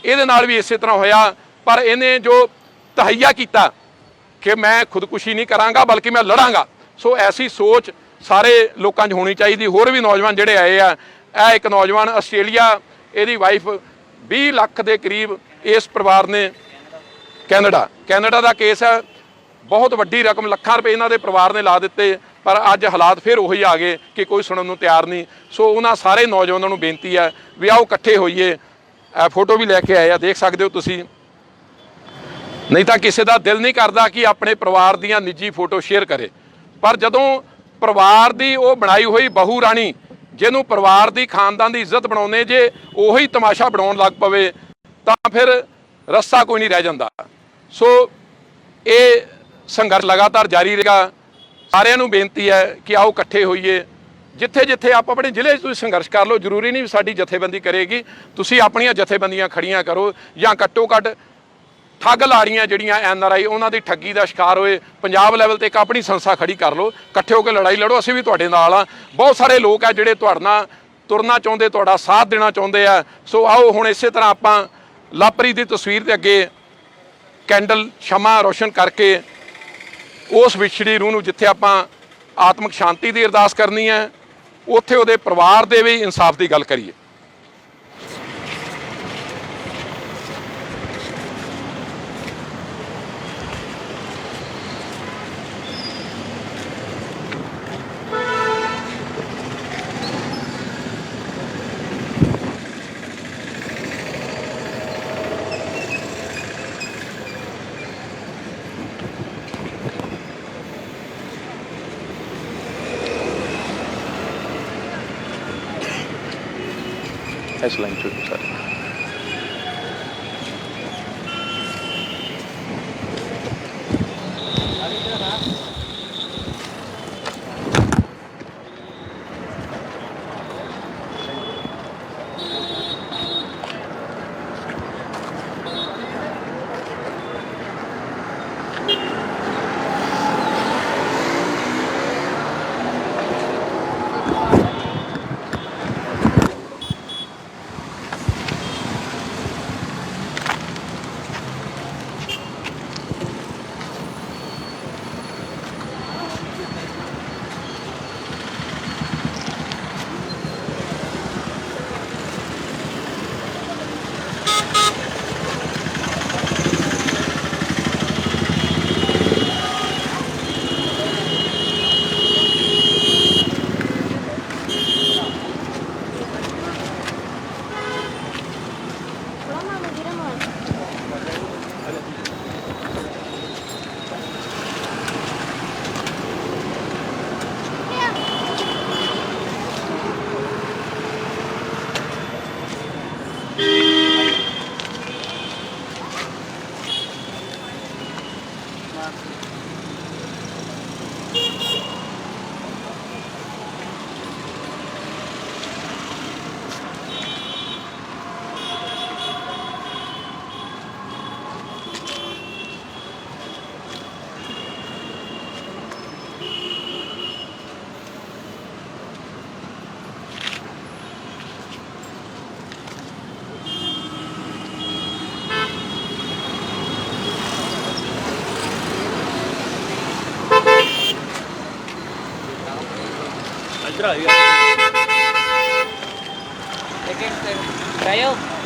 ਇਹਦੇ ਨਾਲ ਵੀ ਇਸੇ ਤਰ੍ਹਾਂ ਹੋਇਆ, ਪਰ ਇਹਨੇ ਜੋ ਤਹਈਆ ਕੀਤਾ ਕਿ ਮੈਂ ਖੁਦਕੁਸ਼ੀ ਨਹੀਂ ਕਰਾਂਗਾ ਬਲਕਿ ਮੈਂ ਲੜਾਂਗਾ। ਸੋ ਐਸੀ ਸੋਚ ਸਾਰੇ ਲੋਕਾਂ 'ਚ ਹੋਣੀ ਚਾਹੀਦੀ। ਹੋਰ ਵੀ ਨੌਜਵਾਨ ਜਿਹੜੇ ਆਏ ਆ, ਇਹ ਇੱਕ ਨੌਜਵਾਨ ਆਸਟ੍ਰੇਲੀਆ, ਇਹਦੀ ਵਾਈਫ 20 ਲੱਖ ਦੇ ਕਰੀਬ ਇਸ ਪਰਿਵਾਰ ਨੇ ਕੈਨੇਡਾ ਦਾ ਕੇਸ ਹੈ। ਬਹੁਤ ਵੱਡੀ ਰਕਮ, ਲੱਖਾਂ ਰੁਪਏ ਇਹਨਾਂ ਦੇ ਪਰਿਵਾਰ ਨੇ ਲਾ ਦਿੱਤੇ, ਪਰ ਅੱਜ ਹਾਲਾਤ ਫਿਰ ਉਹੀ ਆ ਗਏ ਕਿ ਕੋਈ ਸੁਣਨ ਨੂੰ ਤਿਆਰ ਨਹੀਂ। ਸੋ ਉਹਨਾਂ ਸਾਰੇ ਨੌਜਵਾਨਾਂ ਨੂੰ ਬੇਨਤੀ ਹੈ ਵੀ ਆਓ ਇਕੱਠੇ ਹੋਈਏ। ਇਹ ਫੋਟੋ ਵੀ ਲੈ ਕੇ ਆਏ ਆ, ਦੇਖ ਸਕਦੇ ਹੋ ਤੁਸੀਂ। ਨਹੀਂ ਤਾਂ ਕਿਸੇ ਦਾ ਦਿਲ ਨਹੀਂ ਕਰਦਾ ਕਿ ਆਪਣੇ ਪਰਿਵਾਰ ਦੀਆਂ ਨਿੱਜੀ ਫੋਟੋ ਸ਼ੇਅਰ ਕਰੇ, ਪਰ ਜਦੋਂ ਪਰਿਵਾਰ ਦੀ ਉਹ ਬਣਾਈ ਹੋਈ ਬਹੂ ਰਾਣੀ, ਜਿਹਨੂੰ ਪਰਿਵਾਰ ਦੀ ਖਾਨਦਾਨ ਦੀ ਇੱਜ਼ਤ ਬਣਾਉਂਦੇ, ਜੇ ਉਹੀ ਤਮਾਸ਼ਾ ਬਣਾਉਣ ਲੱਗ ਪਵੇ ਤਾਂ ਫਿਰ ਰਸਤਾ ਕੋਈ ਨਹੀਂ ਰਹਿ ਜਾਂਦਾ। ਸੋ ਇਹ ਸੰਘਰਸ਼ ਲਗਾਤਾਰ ਜਾਰੀ ਰਹੇਗਾ। ਸਾਰਿਆਂ ਨੂੰ ਬੇਨਤੀ ਹੈ ਕਿ ਆਓ ਇਕੱਠੇ ਹੋਈਏ। ਜਿੱਥੇ ਜਿੱਥੇ ਆਪ ਆਪਣੇ ਜ਼ਿਲ੍ਹੇ 'ਚ ਤੁਸੀਂ ਸੰਘਰਸ਼ ਕਰ ਲਓ, ਜ਼ਰੂਰੀ ਨਹੀਂ ਵੀ ਸਾਡੀ ਜਥੇਬੰਦੀ ਕਰੇਗੀ, ਤੁਸੀਂ ਆਪਣੀਆਂ ਜਥੇਬੰਦੀਆਂ ਖੜੀਆਂ ਕਰੋ, ਜਾਂ ਘੱਟੋ ਘੱਟ ਠੱਗ ਲਾੜੀਆਂ ਜਿਹੜੀਆਂ NRI ਉਹਨਾਂ ਦੀ ਠੱਗੀ ਦਾ ਸ਼ਿਕਾਰ ਹੋਏ, ਪੰਜਾਬ ਲੈਵਲ ਤੇ ਇੱਕ ਆਪਣੀ ਸੰਸਥਾ ਖੜੀ ਕਰ ਲਓ, ਇਕੱਠੇ ਹੋ ਕੇ ਲੜਾਈ ਲੜੋ। ਅਸੀਂ ਵੀ ਤੁਹਾਡੇ ਨਾਲ ਆ। ਬਹੁਤ ਸਾਰੇ ਲੋਕ ਆ ਜਿਹੜੇ ਤੁਹਾਡੇ ਨਾਲ ਤੁਰਨਾ ਚਾਹੁੰਦੇ, ਤੁਹਾਡਾ ਸਾਥ ਦੇਣਾ ਚਾਹੁੰਦੇ ਆ। ਸੋ ਆਓ ਹੁਣ ਇਸੇ ਤਰ੍ਹਾਂ ਆਪਾਂ ਲਾਪਰੀ ਦੀ ਤਸਵੀਰ ਦੇ ਅੱਗੇ ਕੈਂਡਲ ਸ਼ਮਾ ਰੋਸ਼ਨ ਕਰਕੇ ਉਸ ਵਿਛੜੀ ਰੂਹ ਨੂੰ, ਜਿੱਥੇ ਆਪਾਂ ਆਤਮਿਕ ਸ਼ਾਂਤੀ ਦੀ ਅਰਦਾਸ ਕਰਨੀ ਹੈ, ਉੱਥੇ ਉਹਦੇ ਪਰਿਵਾਰ ਦੇ ਵੀ ਇਨਸਾਫ ਦੀ ਗੱਲ ਕਰੀਏ। ਇਸ ਲਾਈਨ ਤੋਂ ਸਰ Kayo?